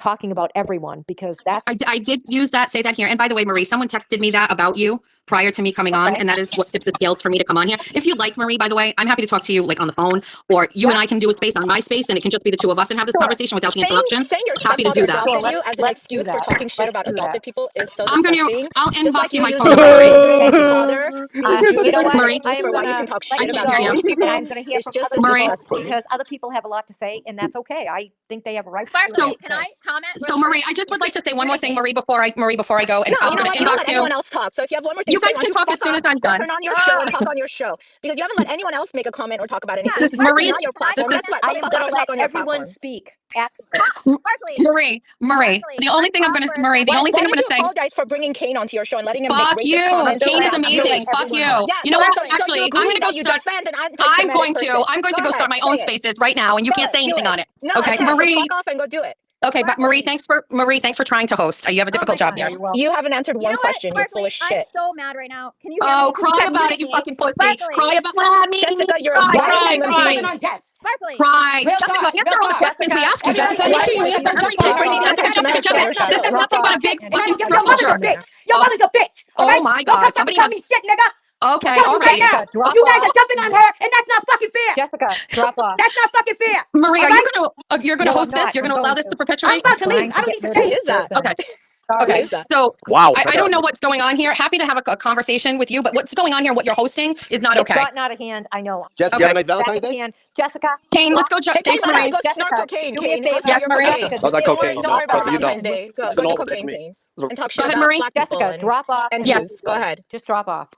talking about everyone, because that's I did use that, say that here. And by the way, Marie, someone texted me that about you prior to me coming on, and that is what tipped the scales for me to come on here. If you'd like, Marie, by the way, I'm happy to talk to you like on the phone, or you and I can do a space on my space, and it can just be the two of us and have this conversation without the interruption. Saying your Happy to do that. adopted you as an excuse for talking shit about adopted people is so I'm disgusting. I'll Just inbox like you my use phone number, Marie. father being you know what? Marie, I am for why you gonna can talk let shit you about go, Jewish people. and I'm going to hear It's from just other Marie. people, disgusting. because other people have a lot to say, and that's okay. I think they have a right to Sparkly, say. can I comment? So Marie, I just would like to say one more thing, Marie, before I go, and No, I'm you know going what? to You don't inbox let you. anyone else talk. So if you have one more thing, You guys why can don't talk fuck as soon as off, I'm go done. turn on your show and talk on your show, because you haven't let anyone else make a comment or talk about anything. This is This is Marie's. not your platform. This is Guess what? I Go am fuck going off to and let talk on your everyone platform. speak after this. Sparkly, Marie. Sparkly, The only thing I'm going to Marie. The Why only thing I'm don't going you to say. apologize for bringing Kane onto your show and letting him make Fuck racist you. comments? Kane is about amazing. Jews? Fuck you. everyone. Yeah, You know so what? so you Actually, I'm agree going to go that you start. defend an I'm anti-Semitic going person. to. I'm going to go start my own say it. spaces right now, and you can't say Do anything it. on it. No, Okay, I can't. Marie. So fuck off and go do it. Okay, but Marie, Sparkly. thanks for trying to host. You have a difficult job God. here. You haven't answered You one know what, question. You're full Sparkly? of shit. I'm so mad right now. Can you hear Oh, me? cry about it, you fucking pussy. Sparkly. Cry about me. Jessica, you're a Cry, bad cry, human cry. being. Sparkly. Cry. Real Jessica, talk, answer all the questions we ask you, Jessica. Make sure you answer everything. Stop bringing Jessica, anti-Semitic shit on your this is show. nothing but a big And fucking your circle mother's a jerk. bitch. Your mother's a bitch. Oh Alright? my Don't God. come Somebody fucking tell me shit, nigga. Okay, I'm telling all you right right. now. Drop You guys off. are jumping on her, and that's not fucking fair. Jessica, drop off. That's not fucking fair. Marie, All are right? you're gonna No, host I'm not. this? You're I'm gonna allow going this to to. I'm perpetuate? about to Trying leave. to I don't get need to rid say of Who it. is that? Okay. Sorry. Okay. Who's that? So Wow. I don't know what's going on here. Happy to have a conversation with you, but what's going on here, what you're hosting, is not It's okay. gotten out of hand. I know. Jess, you have a nice Back Valentine's in Day? hand. Jessica. Kane, let's go. Hey, Thanks, Kane, why don't Marie. you go snort Jessica, cocaine, do me a Kane? Go favor. snort Yes, your Marie. cocaine. Jessica, That's not do me a cocaine. favor. Don't worry about Drop her You know. Valentine's Day. Go It's an do old cocaine, me. Kane. And talk Go shit ahead, about Marie. black people Jessica, drop off. and Yes. Jews. Go ahead. Just drop off.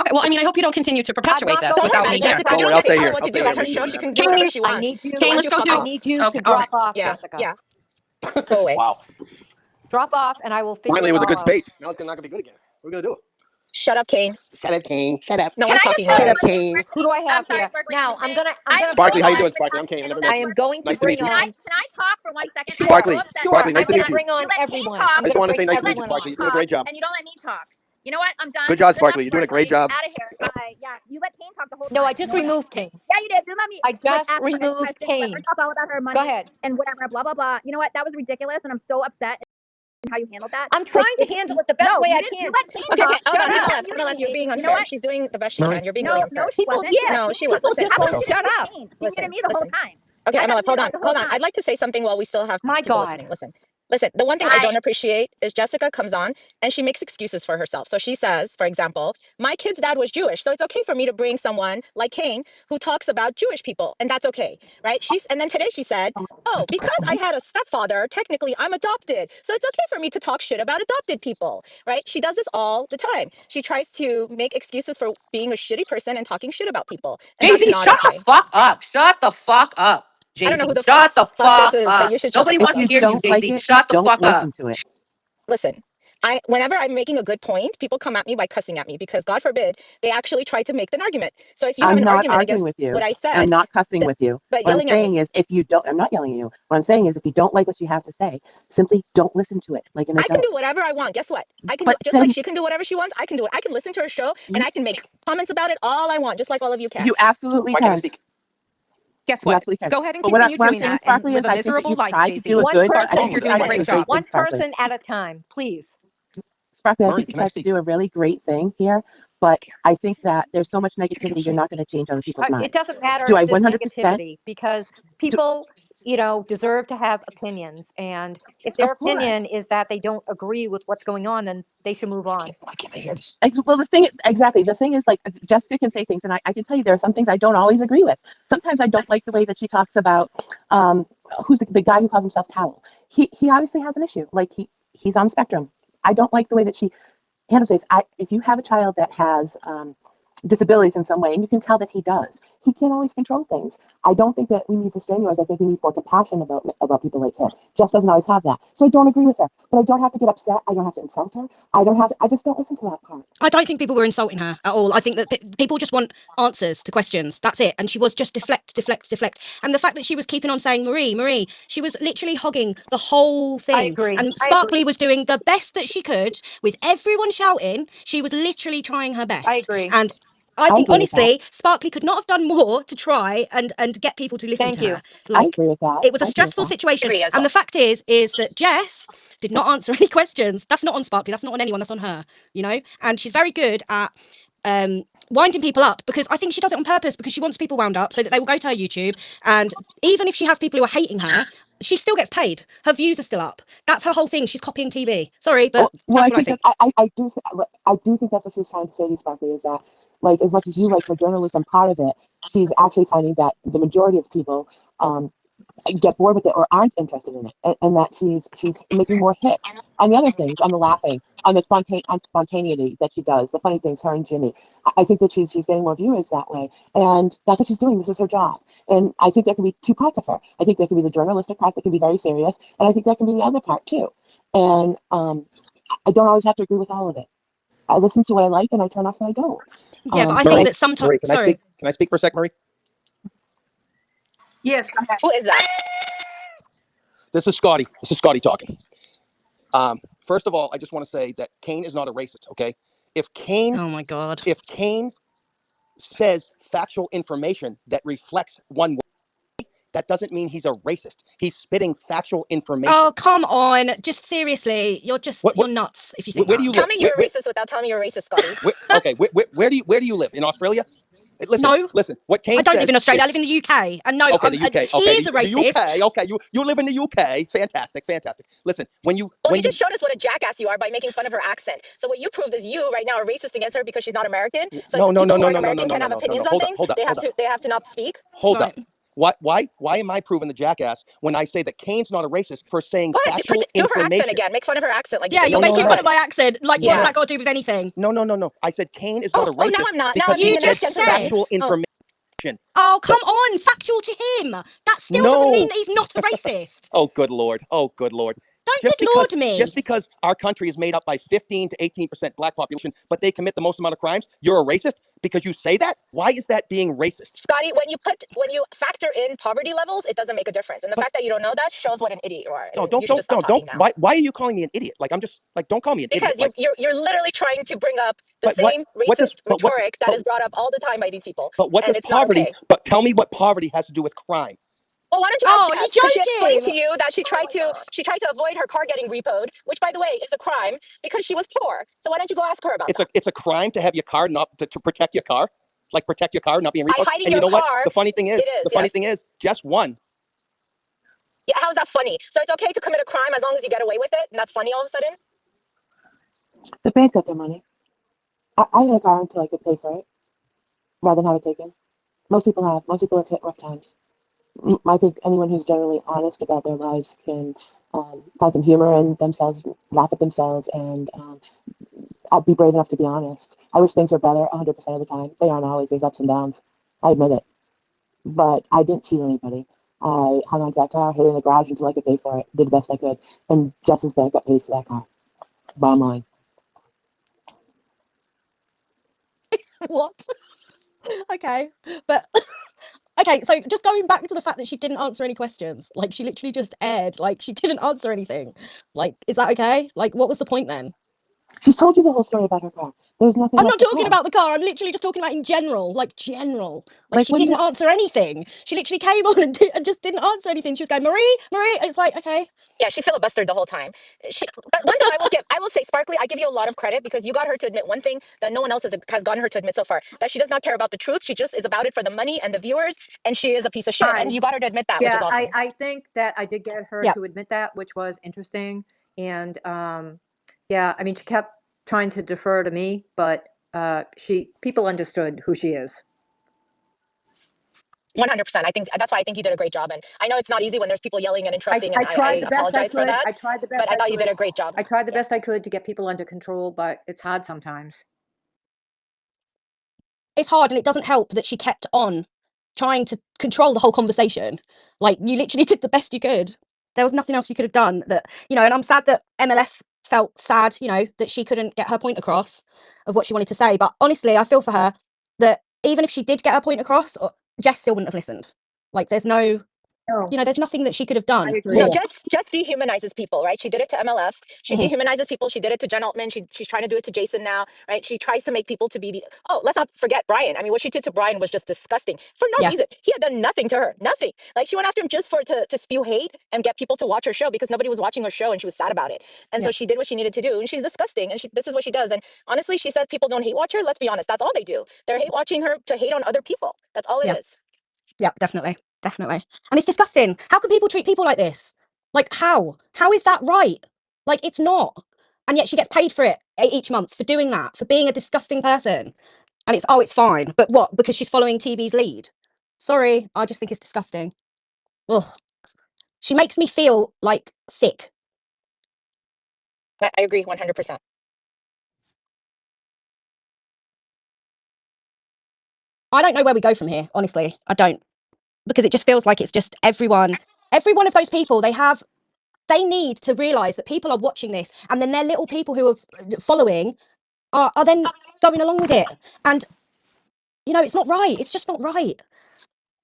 Okay. Well, I mean, I hope you don't continue to perpetuate not this going Don't worry without about me it, here. Jessica. Don't You worry, don't I'll have to stay tell her here. what I'll to stay do. here. It's her show. She can do Kane, whatever she I wants. need you. Kane, let's go do. I need you Okay. to All drop right. off, Yeah. Jessica. Yeah. Go away. Wow. Drop off, and I will figure Finally, it it was a all good out. space. Now it's not going to be good again. What are we going to do? Shut up, Kane. Shut up, Kane. Shut up. No Can one's I just talking say Shut here. up, one thing, Kane. Who do I Sparkly? I'm have sorry, here? Sparkly. Now, I'm gonna Sparkly, how you so doing, upset Sparkly? I'm with Kane. I how never you met I you. am going to Nice to bring meet you. on. Can I talk for 1 second? I'm Sparkly, so upset. Sparkly, nice I'm to gonna meet you. bring on You let Kane everyone. talk. I'm I just gonna want to bring say nice to meet you, everyone Sparkly. on. You're doing a great job. And you don't let me talk. You know what? I'm done. Good job, Good luck, Sparkly. You're doing a great job. Out of here. Bye. Yeah, you let Kane talk the whole time. No, I just removed King. Yeah, you did. You let me I just ask her any removed questions, let her Kane. talk all about her money Go ahead. and whatever, blah blah blah. You know what? That was ridiculous, and I'm so upset in how you handled that. I'm trying to handle it the best way you I didn't. can. You let Kane Okay, talk. okay. Hold on, Shut up. MLF, you're being You know unfair. what? She's doing the best she can. You're being really unfair. she People, wasn't. yeah, No, she was. people Listen, just How won't come she shut didn't up. Kane? She listen, muted me the whole listen. time. Okay, I thought MLF, you hold did on, the whole hold on. time. I'd like to say something while we still have My people God. listening. Listen. The one thing I Bye. don't appreciate is Jessica comes on and she makes excuses for herself. So she says, for example, my kid's dad was Jewish, so it's okay for me to bring someone like Kane who talks about Jewish people, and that's okay, right? And then today she said, oh, because I had a stepfather, technically I'm adopted, so it's okay for me to talk shit about adopted people, right? She does this all the time. She tries to make excuses for being a shitty person and talking shit about people, and that's Jay-Z, not shut the okay. fuck up. Shut the fuck up. I don't know Jay-Z, who the shut the fuck this fuck is, but up. you should shut the Nobody fuck wants to up. hear you, Jay-Z. Shut the fuck up. Listen, whenever I'm making a good point, people come at me by cussing at me because God forbid they actually try to make an argument. So if you have I'm an not argument arguing against with you. what I I'm said, not cussing with you. but What I'm yelling at me. saying is, if you don't, I'm not yelling at you. What I'm saying is, if you don't like what she has to say, simply don't listen to it. Like, I can do whatever I want. Guess what? I can do but just like she can do whatever she wants. I can do it. I can listen to her show and I can make comments about it all I want, just like all of you can. You absolutely Why can't I can. speak? Guess You what? absolutely can. Go ahead and But continue what I'm doing saying, that and Sparkly, live is a I think that miserable you've life, tried to do Jay-Z. a One good. But I I think person, think you're you've doing tried a to do great a job. great thing, one Sparkly. person at a time, please. Sparkly, I Marie, think you can I tried to speak? do a really great thing here, but I think that there's so much negativity, you're not going to change other people's It minds. doesn't matter Do if I there's 100%? negativity, because people, deserve to have opinions. And if their Of course. opinion is that they don't agree with what's going on, then they should move on. Why can't I hear this? Well, the thing is, exactly. The thing is, like, Jessica can say things, and I can tell you there are some things I don't always agree with. Sometimes I don't like the way that she talks about who's the guy who calls himself Towel. He obviously has an issue. Like, he's on the spectrum. I don't like the way that she handles it. If you have a child that has disabilities in some way, and you can tell that he does, he can't always control things. I don't think that we need to strenuous. I think we need more compassion about people like him. Jess doesn't always have that. So I don't agree with her, but I don't have to get upset. I don't have to insult her. I just don't listen to that part. I don't think people were insulting her at all. I think that people just want answers to questions. That's it. And she was just deflect. And the fact that she was keeping on saying, Marie, she was literally hogging the whole thing. I agree. And Sparkly was doing the best that she could with everyone shouting. She was literally trying her best. I agree. And I think agree with that. honestly, Sparkly could not have done more to try and get people to listen Thank to you. her. I Like, agree with that. it was a I agree with stressful that. situation, Agree as and well. the fact is that Jess did not answer any questions. That's not on Sparkly. That's not on anyone. That's on her. You know, and she's very good at winding people up, because I think she does it on purpose, because she wants people wound up so that they will go to her YouTube, and even if she has people who are hating her, she still gets paid. Her views are still up. That's her whole thing. She's copying TV. Sorry, but Well, that's I what I think think. that I do think that's what she was trying to say to you, Sparkly, is that, like, as much as you like her journalism part of it, she's actually finding that the majority of people get bored with it or aren't interested in it, and that she's making more hits on the other things, on the laughing, on the spontaneity that she does, the funny things, her and Jimmy. I think that she's getting more viewers that way, and that's what she's doing. This is her job, and I think there can be two parts of her. I think there can be the journalistic part that can be very serious, and I think there can be the other part too. And I don't always have to agree with all of it. I listen to what I like, and I turn off what I don't. Yeah, but I So think Marie, that sometimes. Marie, can I Sorry. speak? Can I speak for a sec, Marie? Yes. Who is that? This is Scotty. This is Scotty talking. First of all, I just want to say that Kane is not a racist. Okay, if Kane Oh my God. says factual information that reflects one way, that doesn't mean he's a racist. He's spitting factual information. Oh, come on. Just seriously, you're What- nuts if you think Where do you that. Tell live? me you're a racist without telling me you're a racist, Scotty. Okay, where do you live? In Australia? No, Listen. What Kane I don't says live in Australia. is- I live in the UK. And no, okay, the UK. he Okay, is a the racist. UK. Okay, you live in the UK. Fantastic. Listen, Well, he just showed us what a jackass you are by making fun of her accent. So what you proved is you right now are racist against her because she's not American. So no, people who aren't American can have opinions on things. Hold up. They have to not speak. Hold Right. up. Why am I proving the jackass when I say that Kane's not a racist for saying Go ahead, factual do her accent information? again. Make fun of her accent. Like Yeah, you you're said, making no. fun of my accent. Like, what's Yeah. that got to do with anything? No. I said Kane is not a Oh, racist now I'm not. Now because I'm he being You a said just gentleman. said. factual Oh. information. Oh, come on. Factual to him. That still doesn't mean No. that he's not a racist. Oh, good lord. Don't Just good lord me. Just because our country is made up by 15 to 18% black population, but they commit the most amount of crimes, you're a racist because you say that? Why is that being racist? Scotty, when you factor in poverty levels, it doesn't make a difference. And the fact that you don't know that shows what an idiot you are. No, You should just stop talking now. Why are you calling me an idiot? Like, I'm just like, don't call me an Because idiot. Like, you're literally trying to bring up the But what- same what does- racist but what- rhetoric that but- is brought up all the time by these people. but what and does it's not poverty, okay. but tell me what poverty has to do with crime. Well, why don't you Oh, ask are you Jess? Because she explained joking? to you that she tried my to avoid her car getting repoed, which by the way is a crime because she was poor. So why don't you go ask her about that? It's a crime to have your car not to protect your car, like protect your car not being By repoed. hiding And you your know what? car, The funny thing is, yes. Jess won. Yeah, how's that funny? So it's okay to commit a crime as long as you get away with it, and that's funny all of a sudden? the bank got their money. I had a car until I could pay for it, rather than have it taken. Most people have. Most people have hit rough times. I think anyone who's generally honest about their lives can find some humor in themselves, laugh at themselves, and I'll be brave enough to be honest. I wish things were better 100% of the time. They aren't always. There's ups and downs. I admit it. But I didn't cheat anybody. I hung on to that car, hid it in the garage until I could pay for it, did the best I could, and Jess's bank got paid for that car. Bottom line. What? Okay. But okay, so just going back to the fact that she didn't answer any questions, like she literally just aired, like she didn't answer anything. Like, is that okay? Like, what was the point then? She's told you the whole story about her car. There's nothing. I'm left not to talking tell. about the car. I'm literally just talking about in general, like general. Like she when didn't answer anything. She literally came on and just didn't answer anything. She was going, Marie. It's like, okay. Yeah, she filibustered the whole time. But one thing I will say, Sparkly, I give you a lot of credit because you got her to admit one thing that no one else has gotten her to admit so far, that she does not care about the truth. She just is about it for the money and the viewers, and she is a piece of shit. And you got her to admit that, which is Yeah, awesome. I think that I did get her Yeah. to admit that, which was interesting. And yeah, I mean, she kept trying to defer to me, but people understood who she is. 100%. I think that's why I think you did a great job. And I know it's not easy when there's people yelling and interrupting, I and tried I the best I apologize for could. that. I tried the best But I thought you did could. a great job. I tried the Yeah. best I could to get people under control, but it's hard sometimes. It's hard, and it doesn't help that she kept on trying to control the whole conversation. Like, you literally did the best you could. There was nothing else you could have done that, and I'm sad that MLF felt sad, that she couldn't get her point across of what she wanted to say. But honestly, I feel for her that even if she did get her point across, Jess still wouldn't have listened. Like, there's no No, You know, there's nothing that she could have done I agree. No, more. just dehumanizes people, right? She did it to MLF. She Mhm. dehumanizes people. She did it to Jen Altman. She's trying to do it to Jason now, right? She tries to make people to be the. Oh, let's not forget Brian. I mean, what she did to Brian was just disgusting for no Yeah. reason. He had done nothing to her, nothing. Like she went after him just to spew hate and get people to watch her show because nobody was watching her show and she was sad about it. And Yeah. so she did what she needed to do, and she's disgusting. And this is what she does. And honestly, she says people don't hate watch her. Let's be honest, that's all they do. They're hate watching her to hate on other people. That's all it Yeah. is. Yeah, definitely. Definitely. And it's disgusting. How can people treat people like this? Like, how? How is that right? Like, it's not. And yet she gets paid for it each month for doing that, for being a disgusting person. And it's fine. But what? Because she's following TV's lead. Sorry, I just think it's disgusting. Ugh. She makes me feel like sick. I agree 100%. I don't know where we go from here, honestly. I don't. Because it just feels like it's just every one of those people, they need to realize that people are watching this, and then their little people who are following are then going along with it. And you know, it's not right. It's just not right.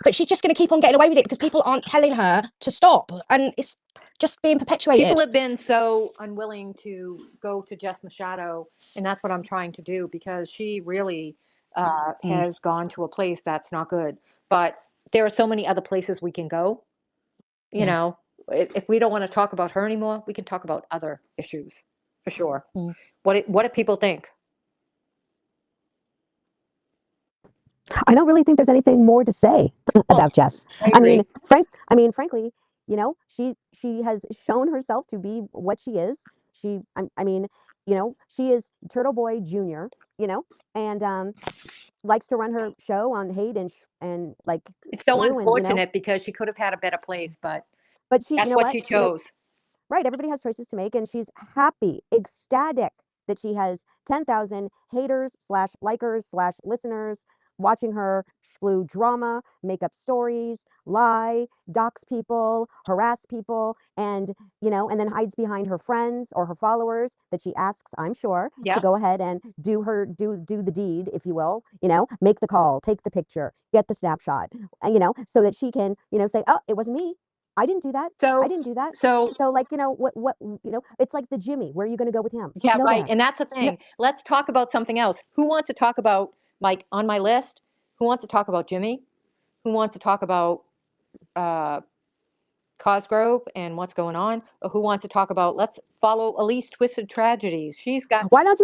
But she's just going to keep on getting away with it because people aren't telling her to stop, and it's just being perpetuated. People have been so unwilling to go to Jess Machado, and that's what I'm trying to do because she really has gone to a place that's not good. But there are so many other places we can go. You Yeah. know, if we don't want to talk about her anymore, we can talk about other issues for sure. Mm. What do people think? I don't really think there's anything more to say about Jess. I I mean, agree. frankly, you know, she has shown herself to be what she is. I mean, you know, she is Turtle Boy Jr., you know, and likes to run her show on hate and like It's so Blue and, you know, unfortunate because she could have had a better place, but but she, you that's know what what, she you know, chose. right, everybody has choices to make, and she's happy, ecstatic that she has 10,000 haters slash likers slash listeners watching her splew drama, make up stories, lie, dox people, harass people, and you know, and then hides behind her friends or her followers that she asks, I'm sure, Yeah. to go ahead and do the deed, if you will, you know, make the call, take the picture, get the snapshot, you know, so that she can, you know, say, oh, it wasn't me. I didn't do that. I So didn't do that. so So like, you know, what, you know, it's like the Jimmy, where are you going to go with him? yeah, right. Nowhere. And that's the thing. Let's talk about something else. Who wants to talk about, like on my list, who wants to talk about Jimmy? Who wants to talk about uh, Cosgrove and what's going on? Or who wants to talk about, let's follow Elise Twisted Tragedies. She's got, Why don't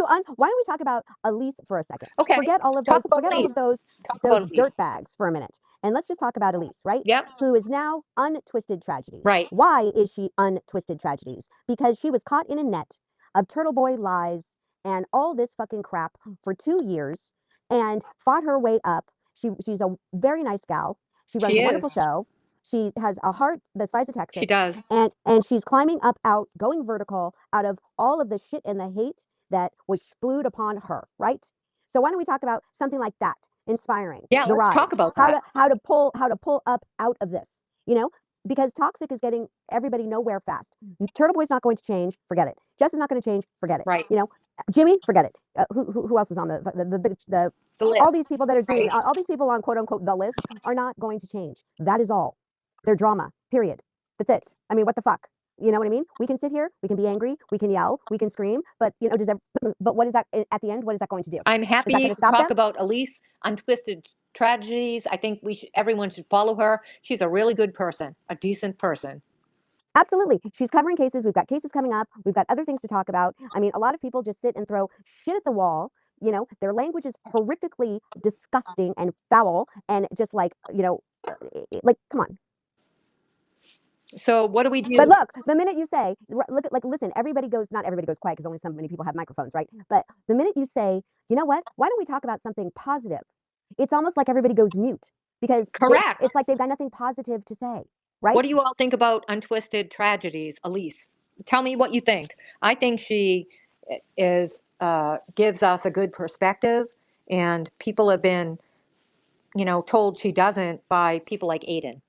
we talk about Elise for a second? okay, Forget all of talk those, about forget all Elise. of those, Talk about those Elise. dirt bags for a minute. And let's just talk about Elise, right? Yep, Who is now untwisted tragedies. right. Why is she untwisted tragedies? Because she was caught in a net of Turtle Boy lies and all this fucking crap for 2 years and fought her way up. She's a very nice gal. She runs She a wonderful is. show. She has a heart the size of Texas. She does. And she's climbing up out, going vertical out of all of the shit and the hate that was spewed upon her, right? So why don't we talk about something like that? Inspiring. Yeah, The let's rise. talk about how that. to pull up out of this, you know? Because toxic is getting everybody nowhere fast. Turtle Boy's not going to change, forget it. Jess is not going to change, forget it. Right. You know, Jimmy, forget it. Who else is on the The all list. these people that are doing Right. all these people on quote unquote the list are not going to change. That is all. They're drama. Period. That's it. I mean, what the fuck? You know what I mean? We can sit here, we can be angry, we can yell, we can scream, but you know, but what is that at the end? What is that going to do? I'm Is that happy going to to stop talk them? about Elise Untwisted Tragedies. I think everyone should follow her. She's a really good person, a decent person. Absolutely. She's covering cases. We've got cases coming up. We've got other things to talk about. I mean, a lot of people just sit and throw shit at the wall. You know, their language is horrifically disgusting and foul and just like, you know, like, come on. So what do we do? But look, the minute you say, look at, like, listen, everybody goes, not everybody goes quiet because only so many people have microphones, right? But the minute you say, you know what, why don't we talk about something positive? It's almost like everybody goes mute because Correct. it's like they've got nothing positive to say, right? What do you all think about Untwisted Tragedies, Elise? Tell me what you think. I think she is gives us a good perspective, and people have been, told she doesn't by people like Aiden.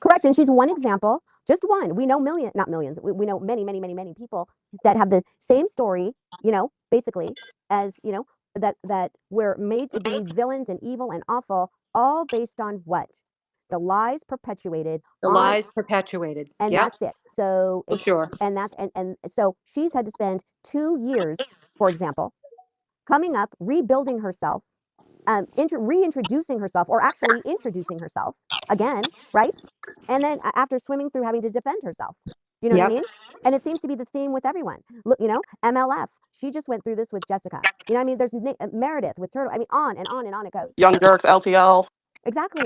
Correct. And she's one example, just one. We know not millions. We know many, many, many, many people that have the same story, you know, basically, as, you know, that were made to be villains and evil and awful, all based on what? The lies perpetuated The on, lies perpetuated. and Yep, that's it. So for it's, sure. and that's, and so she's had to spend 2 years, for example, coming up, rebuilding herself, reintroducing herself, or actually introducing herself again, right? And then after swimming through having to defend herself. You know what I Yep. mean? And it seems to be the theme with everyone. Look, you know, MLF, she just went through this with Jessica. You know what I mean? There's Meredith with Turtle. I mean, on and on and on it goes. Young Jerks, LTL. Exactly.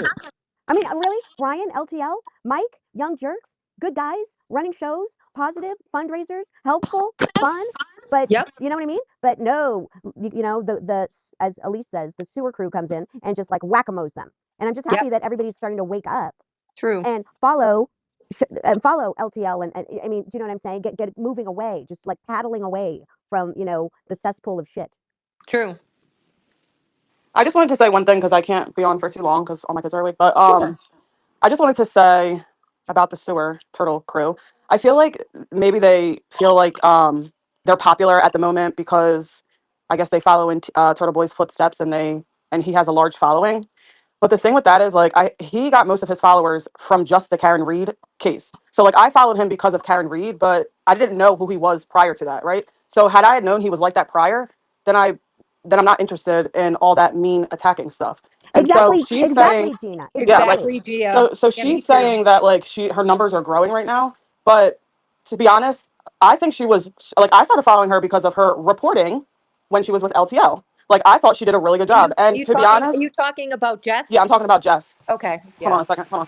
I mean, really? Brian, LTL, Mike, Young Jerks, good guys, running shows, positive, fundraisers, helpful, fun. But Yep. you know what I mean? But no, you know, as Elise says, the sewer crew comes in and just like whack-a-mo's them. And I'm just happy that everybody's starting to wake up True. and follow LTL. And I mean, do you know what I'm saying? Get it moving away, just like paddling away from, you know, the cesspool of shit. True. I just wanted to say one thing because I can't be on for too long because all my kids are awake. But Sure. I just wanted to say about the sewer turtle crew. I feel like maybe they feel like they're popular at the moment because I guess they follow in Turtle Boy's footsteps and he has a large following. But the thing with that is like he got most of his followers from just the Karen Reed case. So like I followed him because of Karen Reed, but I didn't know who he was prior to that, right? So had I had known he was like that prior, then I'm not interested in all that mean attacking stuff. And Exactly, so she's saying, exactly, Gina. yeah, like Exactly, Gia. so Yeah, me she's too. saying that like her numbers are growing right now, but to be honest, I think she was like I started following her because of her reporting when she was with LTL. Like I thought she did a really good job. Are And you to be talking? Are honest, you talking about Jess? yeah, I'm talking about Jess. Okay. Hold Yeah. on a second. Hold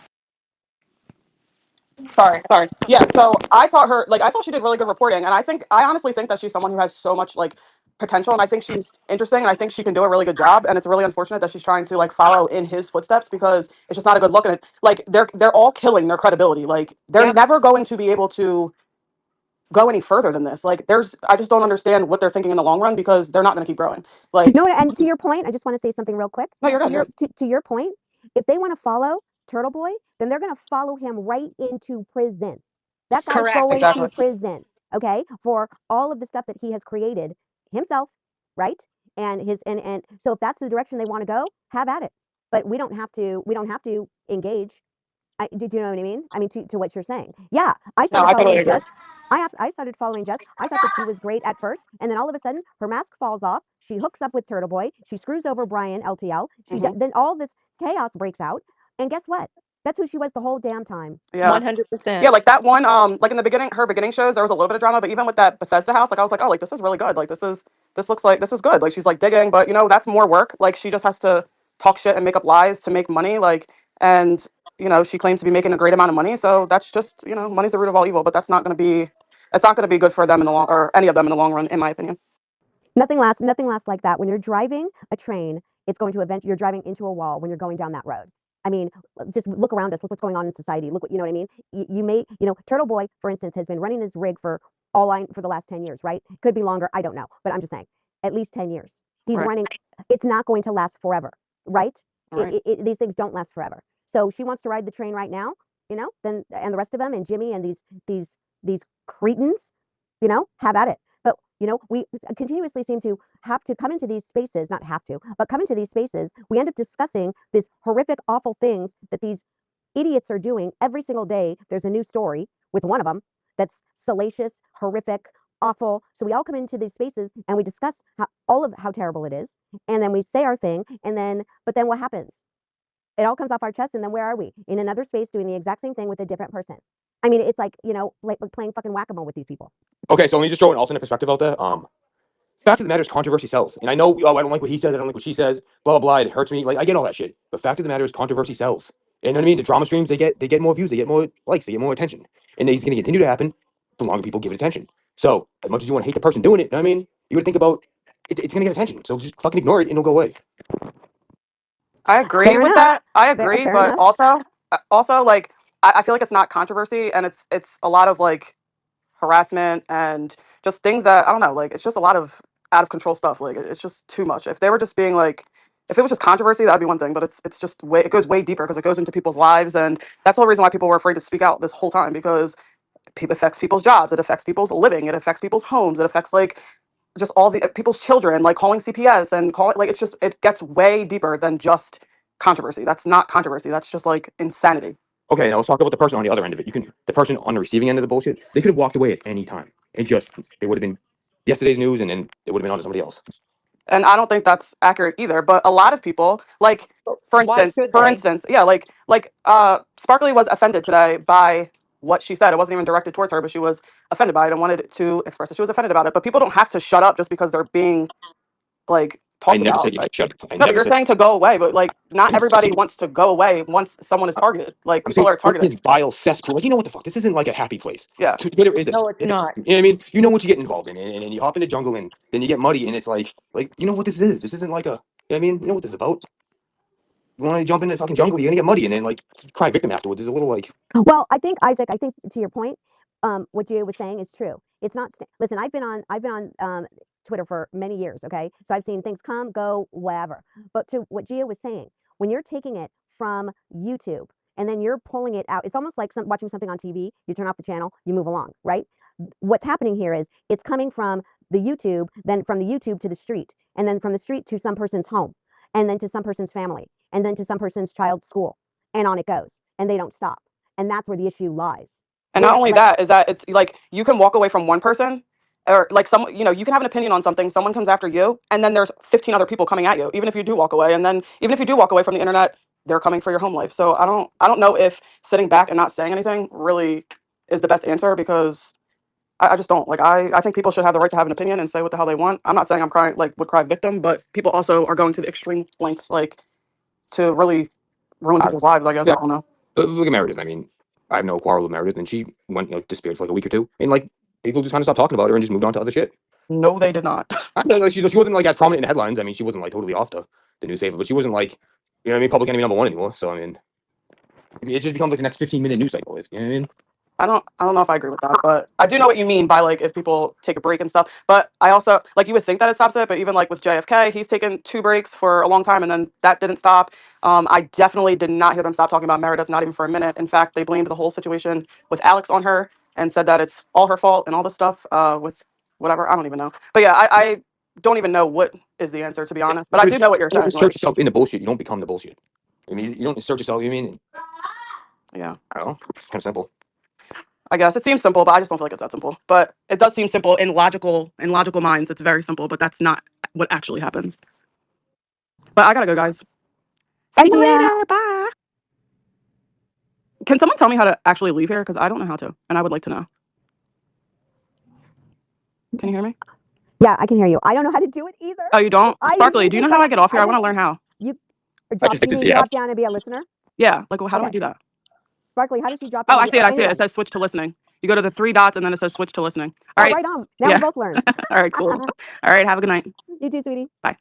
on. Sorry. Yeah, so I thought she did really good reporting, and I honestly think that she's someone who has so much like potential, and I think she's interesting, and I think she can do a really good job. And it's really unfortunate that she's trying to like follow in his footsteps because it's just not a good look. And it like they're all killing their credibility. Like they're Yep. never going to be able to go any further than this. Like I just don't understand what they're thinking in the long run because they're not going to keep growing. Like No, and to your point, I just want to say something real quick. no, you're good. To your point, if they want to follow Turtle Boy, then they're going to follow him right into prison. That guy's Correct. going Exactly. to prison, okay, for all of the stuff that he has created himself, right? And so if that's the direction they want to go, have at it. But we don't have to engage. Do you know what I mean? I mean, to what you're saying. Yeah, I started I following totally agree. Jess. I started following Jess. I thought that she was great at first, and then all of a sudden, her mask falls off. She hooks up with Turtle Boy. She screws over Brian LTL. Then all this chaos breaks out, and guess what? That's who she was the whole damn time. Yeah. 100%. Yeah, like that one, like in the beginning, her beginning shows, there was a little bit of drama, but even with that Bethesda house, like I was like, oh, like this is really good. Like this looks like this is good. Like she's like digging, but you know, that's more work. Like she just has to talk shit and make up lies to make money. Like, and you know, she claims to be making a great amount of money. So that's just, you know, money's the root of all evil, but it's not going to be good for them in the long, or any of them in the long run, in my opinion. Nothing lasts like that. When you're driving a train, it's going to you're driving into a wall when you're going down that road. I mean, just look around us. Look what's going on in society. Look what, you know what I mean? You know, Turtle Boy, for instance, has been running this rig for the last 10 years, right? Could be longer. I don't know. But I'm just saying, at least 10 years. He's Right. running. It's not going to last forever, right? Right. These things don't last forever. So she wants to ride the train right now, you know, then, and the rest of them, and Jimmy and these cretins, you know, have at it. But, you know, we continuously seem to have to come into these spaces, not have to, but come into these spaces. We end up discussing these horrific, awful things that these idiots are doing every single day. There's a new story with one of them that's salacious, horrific, awful. So we all come into these spaces and we discuss how terrible it is. And then we say our thing. But then what happens? It all comes off our chest. And then where are we? In another space doing the exact same thing with a different person. I mean, it's like, you know, like playing fucking whack-a-mole with these people. Okay, so let me just throw an alternate perspective out there. Fact of the matter is, controversy sells. And I know, oh, I don't like what he says, I don't like what she says, blah, blah, blah, it hurts me. Like, I get all that shit. But fact of the matter is, controversy sells. And you know what I mean? The drama streams, they get more views, they get more likes, they get more attention. And it's going to continue to happen the longer people give it attention. So, as much as you want to hate the person doing it, you know what I mean? You would think about, it's going to get attention. So just fucking ignore it and it'll go away. I agree Fair with enough. that. I agree, Fair but enough. also like I feel like it's not controversy, and it's a lot of like harassment and just things that I don't know. Like it's just a lot of out of control stuff. Like it's just too much. If they were just being like, if it was just controversy, that'd be one thing. But it's just it goes way deeper because it goes into people's lives, and that's the whole reason why people were afraid to speak out this whole time because it affects people's jobs, it affects people's living, it affects people's homes, it affects like just all the people's children, like calling CPS and calling like it gets way deeper than just controversy. That's not controversy. That's just like insanity. Okay, now let's talk about the person on the other end of it. The person on the receiving end of the bullshit, they could have walked away at any time. It would have been yesterday's news, and then it would have been on to somebody else. And I don't think that's accurate either. But a lot of people, like for Why instance, should they? yeah, Sparkly was offended today by what she said. It wasn't even directed towards her, but she was offended by it and wanted to express that she was offended about it. But people don't have to shut up just because they're being like I talked never about. said you Like, could shut up. I no, but never you're said. saying to go away, but like not I'm everybody saying- wants to go away once someone is targeted. Like I'm people saying are targeted. fucking vile cesspool. Like, you know what the fuck? This isn't like a happy place. Yeah. Twitter is. No, it's not. You know what I mean? You know what you get involved in, and you hop in the jungle, and then you get muddy, and it's like you know what this is. This isn't like a. You know what I mean? You know what this is about? You want to jump in the fucking jungle, you're gonna get muddy, and then like cry victim afterwards. Is a little like. Well, I think Isaac, I think to your point, what Gia was saying is true. It's not. Listen, I've been on Twitter for many years. Okay, so I've seen things come, go, whatever. But to what Gia was saying, when you're taking it from YouTube and then you're pulling it out, it's almost like watching something on TV. You turn off the channel, you move along, right? What's happening here is it's coming from the YouTube, then from the YouTube to the street, and then from the street to some person's home, and then to some person's family, and then to some person's child's school, and on it goes, and they don't stop. And that's where the issue lies. And not only that, is that it's like you can walk away from one person or like someone, you know, you can have an opinion on something, someone comes after you, and then there's 15 other people coming at you, even if you do walk away. And then even if you do walk away from the internet, they're coming for your home life. So I don't know if sitting back and not saying anything really is the best answer, because I just don't. Like I think people should have the right to have an opinion and say what the hell they want. I'm not saying I'm crying like would cry victim, but people also are going to the extreme lengths like to really ruin people's lives, I guess. Yeah. I don't know. Look at Meredith. I mean, I have no quarrel with Meredith, and she went, disappeared for like a week or two, and like people just kind of stopped talking about her and just moved on to other shit. No, they did not. I mean, like, she wasn't like as prominent in headlines. I mean, she wasn't like totally off the newspaper, but she wasn't like, you know what I mean, public enemy number one anymore. So I mean, it just becomes like the next 15-minute news cycle. You know what I mean? I don't know if I agree with that, but I do know what you mean by like if people take a break and stuff. But I also like you would think that it stops it, but even like with JFK, he's taken 2 breaks for a long time and then that didn't stop. I definitely did not hear them stop talking about Meredith, not even for a minute. In fact, they blamed the whole situation with Alex on her and said that it's all her fault and all this stuff with whatever. I don't even know. But yeah, I don't even know what is the answer, to be honest. But I do know what you're You saying. insert yourself in the bullshit. You don't become the bullshit. I mean, you don't insert yourself. You mean? Yeah. I don't know. It's kind of simple. I guess it seems simple, but I just don't feel like it's that simple. But it does seem simple in logical minds. It's very simple, but that's not what actually happens. But I gotta go, guys. Bye, See you Gia. later. Bye. Can someone tell me how to actually leave here? Because I don't know how to, and I would like to know. Can you hear me? Yeah, I can hear you. I don't know how to do it either. Oh, you don't? I Sparkly, do you know how I get off here? I I want to just- learn how. You just think you it's mean the drop app. down and be a listener? Yeah, like, well, how do I Okay. do that? Sparkly, how does she drop Oh, down? I and see it. I see it. anyway, It says switch to listening. You go to the 3 dots, and then it says switch to listening. oh, All right. right on. Now yeah. we both learned. All right, cool. All right, have a good night. You too, sweetie. Bye.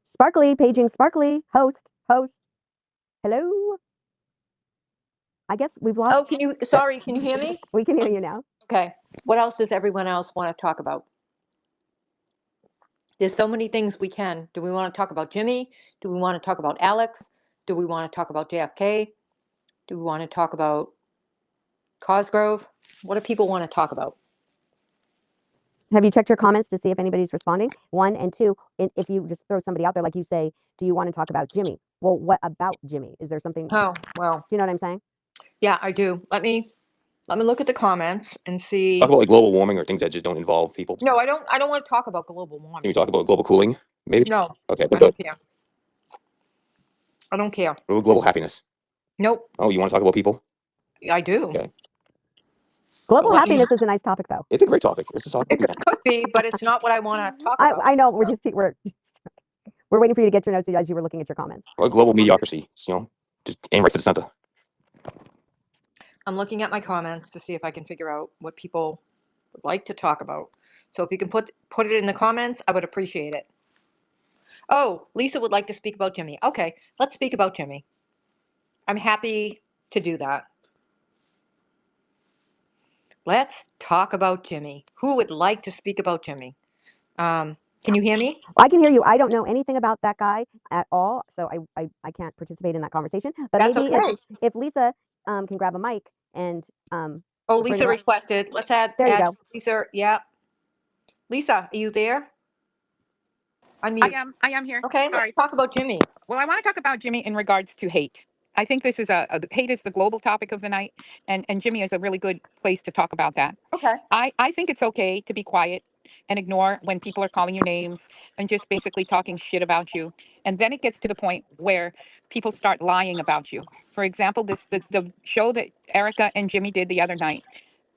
Sparkly, paging Sparkly. Host. Hello? I guess we've lost. Oh, can you hear me? We can hear you now. Okay. What else does everyone else want to talk about? There's so many things we can. Do we want to talk about Jimmy? Do we want to talk about Alex? Do we want to talk about JFK? Do we want to talk about Cosgrove? What do people want to talk about? Have you checked your comments to see if anybody's responding? 1 and 2, if you just throw somebody out there, like you say, do you want to talk about Jimmy? Well, what about Jimmy? Is there something? Oh, well, Do you know what I'm saying? yeah, I do. Let me look at the comments and see. Talk about like global warming or things that just don't involve people. No, I don't want to talk about global Can warming. we talk about global cooling? Maybe. No, Okay. I But don't care. I don't care. what about global happiness? Nope, Oh, you want to talk about people? I do. Okay. Global Let me- happiness is a nice topic, though. It's a great topic. Let's just talk It about people. could be, but it's not what I want to talk about. I know we're waiting for you to get your notes as you were looking at your comments. Or global mediocrity. You know, just aim right for the center. I'm looking at my comments to see if I can figure out what people would like to talk about. So if you can put it in the comments, I would appreciate it. Oh, Lisa would like to speak about Jimmy. Okay, let's speak about Jimmy. I'm happy to do that. Let's talk about Jimmy. Who would like to speak about Jimmy? Can you hear me? I can hear you. I don't know anything about that guy at all, so I can't participate in that conversation. But That's maybe okay. if Lisa can grab a mic and Oh, to bring Lisa her up. requested. Let's There you add go. Lisa. Yeah. Lisa, are you there? I Unmute. am here. Okay, let's Sorry. talk about Jimmy. Well, I want to talk about Jimmy in regards to hate. I think this is hate is the global topic of the night, and Jimmy is a really good place to talk about that. Okay. I think it's okay to be quiet and ignore when people are calling you names and just basically talking shit about you. And then it gets to the point where people start lying about you. For example, the show that Erica and Jimmy did the other night.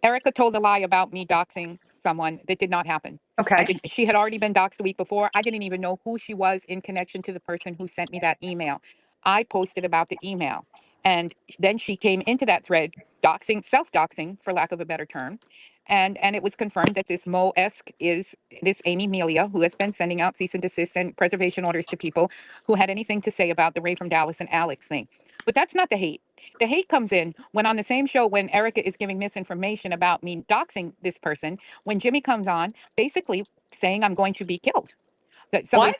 Erica told a lie about me doxing someone that did not happen. Okay. She had already been doxxed the week before. I didn't even know who she was in connection to the person who sent me that email. I posted about the email. And then she came into that thread, doxing, self-doxing, for lack of a better term. And it was confirmed that this Mo-esque is this Amy Melia, who has been sending out cease and desist and preservation orders to people who had anything to say about the Ray from Dallas and Alex thing. But that's not the hate. The hate comes in when on the same show when Erica is giving misinformation about me doxing this person, when Jimmy comes on, basically saying I'm going to be killed. That What?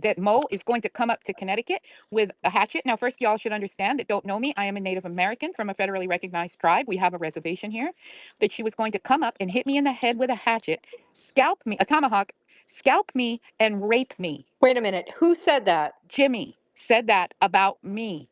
that Mo is going to come up to Connecticut with a hatchet. Now, first, y'all should understand that don't know me. I am a Native American from a federally recognized tribe. We have a reservation here. That she was going to come up and hit me in the head with a hatchet, scalp me, a tomahawk, scalp me, and rape me. Wait a minute. Who said that? Jimmy said that about me.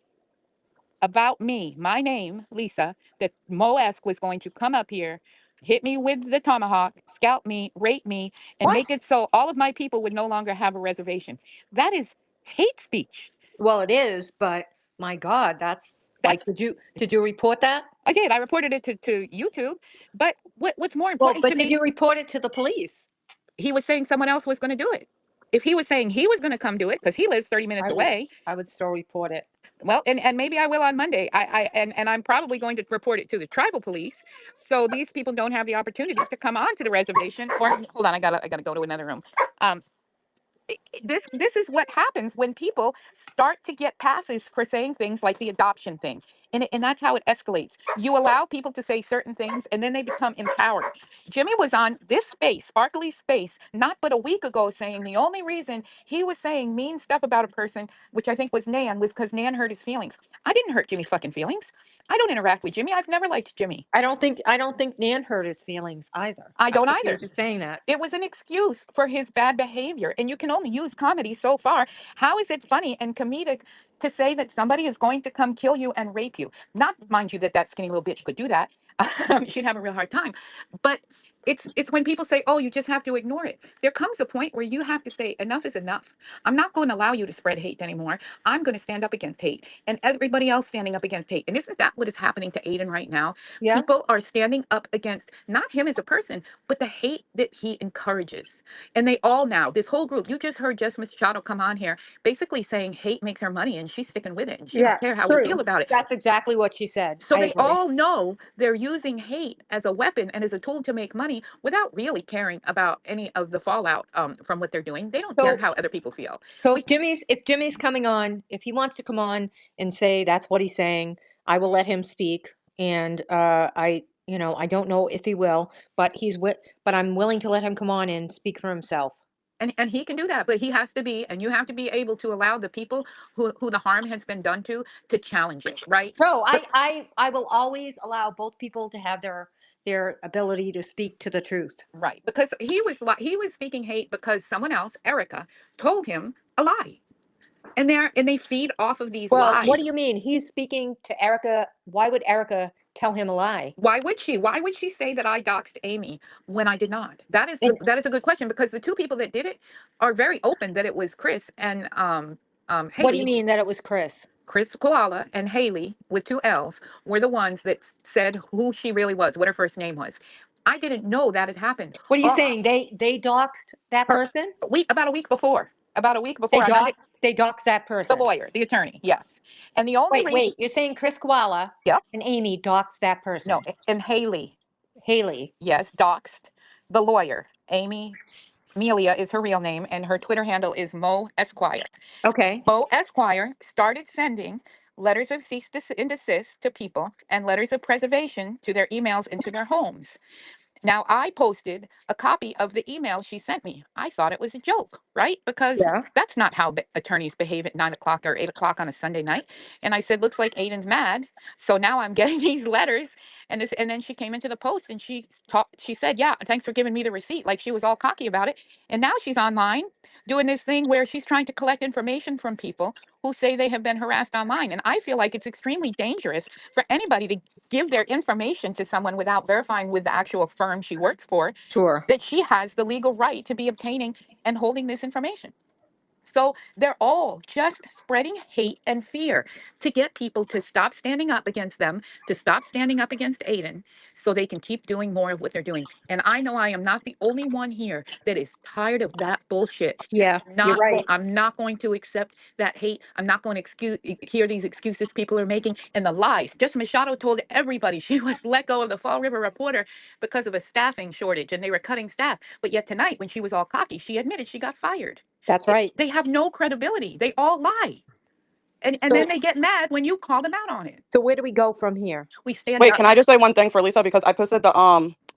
About me, my name, Lisa, that Mo-esque was going to come up here, hit me with the tomahawk, scalp me, rape me, and What? make it so all of my people would no longer have a reservation. That is hate speech. Well, it is, but my God, that's That's like, did you report that? I did. I reported it to YouTube. But what's more Well, important but to did me, you report it to the police? he was saying someone else was going to do it. If he was saying he was going to come do it because he lives 30 minutes away, I would still report it. well, and maybe I will on Monday. And I'm probably going to report it to the tribal police, so these people don't have the opportunity to come onto the reservation. Or hold on, I gotta go to another room. Um, this is what happens when people start to get passes for saying things like the adoption thing, and that's how it escalates. You allow people to say certain things, and then they become empowered. Jimmy was on this space, Sparkly Space, not but a week ago, saying the only reason he was saying mean stuff about a person, which I think was Nan, was because Nan hurt his feelings. I didn't hurt Jimmy's fucking feelings. I don't interact with Jimmy. I've never liked Jimmy. I don't think Nan hurt his feelings either. I don't think he either. was just saying that. It was an excuse for his bad behavior, and you can only use comedy so far. How is it funny and comedic to say that somebody is going to come kill you and rape you? Not mind you that that skinny little bitch could do that. She'd have a real hard time. But it's when people say, "Oh, you just have to ignore it." There comes a point where you have to say, "Enough is enough. I'm not going to allow you to spread hate anymore. I'm going to stand up against hate, and everybody else standing up against hate." And isn't that what is happening to Aiden right now? Yeah. People are standing up against not him as a person, but the hate that he encourages. And they all now, this whole group, you just heard Jess Machado come on here basically saying hate makes her money and she's sticking with it and she Yeah. don't care how we True. feel about it. That's exactly what she said. So I they agree. all know they're using hate as a weapon and as a tool to make money without really caring about any of the fallout from what they're doing. They don't care So how other people feel. so if Jimmy's coming on, if he wants to come on and say that's what he's saying, I will let him speak. And I don't know if he will, but but I'm willing to let him come on and speak for himself. And he can do that, but he has to be, and you have to be able to allow the people who the harm has been done to challenge it, right? No, But I will always allow both people to have their ability to speak to the truth. right, because he was speaking hate because someone else, Erica, told him a lie, and they feed off of these Well, what lies. do you mean? He's speaking to Erica. Why would Erica tell him a lie? Why would she? Why would she say that I doxed Amy when I did not? And That is a good question because the two people that did it are very open that it was Chris and what do you Haley. mean that it was Chris? Chris Koala and Haley with two L's were the ones that said who she really was, what her first name was. I didn't know that had happened. What are you Oh, saying? They doxed that her, person? about a week before. About a week They before, I'm not doxed that the person. lawyer, the attorney, yes. And the only reason, Wait. You're saying Chris Koala yep, and Amy doxed that person? no, and Haley, Haley. yes, doxed the lawyer. Amy Melia is her real name, and her Twitter handle is Mo Esquire. Okay. Mo Esquire started sending letters of cease and desist to people and letters of preservation to their emails and to their homes. Now, I posted a copy of the email she sent me. I thought it was a joke, right? Because Yeah. that's not how attorneys behave at 9 o'clock or 8 o'clock on a Sunday night. And I said, looks like Aiden's mad. So now I'm getting these letters And then she came into the post and she said, yeah, thanks for giving me the receipt. Like she was all cocky about it. And now she's online doing this thing where she's trying to collect information from people who say they have been harassed online. And I feel like it's extremely dangerous for anybody to give their information to someone without verifying with the actual firm she works for Sure. that she has the legal right to be obtaining and holding this information. So they're all just spreading hate and fear to get people to stop standing up against them, to stop standing up against Aiden, so they can keep doing more of what they're doing. And I know I am not the only one here that is tired of that bullshit. Yeah, you're right. I'm not going to accept that hate. I'm not going to hear these excuses people are making and the lies. Just Machado told everybody she was let go of the Fall River Reporter because of a staffing shortage and they were cutting staff. But yet tonight, when she was all cocky, she admitted she got fired. That's right. They have no credibility. They all lie. And So, then they get mad when you call them out on it. so where do we go from here? We stand Wait, up. can I just say one thing for Lisa? Because I posted the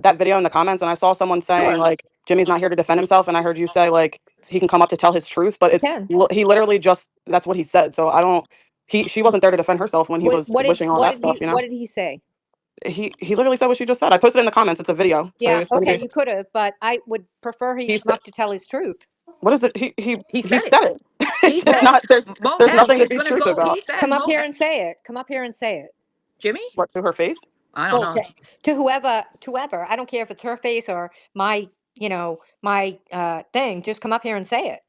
that video in the comments and I saw someone saying like Jimmy's not here to defend himself, and I heard you say like he can come up to tell his truth, but He it's can. he literally just that's what he said. So I don't she wasn't there to defend herself when he was wishing all that stuff, you know? What did he say? He literally said what she just said. I posted it in the comments. It's a video. So Yeah, it's gonna okay, be you could have, but I would prefer he he come said up to tell his truth. what is it? He He said said it. He It's said not there's Mohead nothing to is be going to truth go. about. He said Come up here Mohead. and say it. Come up here and say it. Jimmy? What, to her face? I don't Well, know. to whoever, I don't care if it's her face or my, my thing. Just come up here and say it.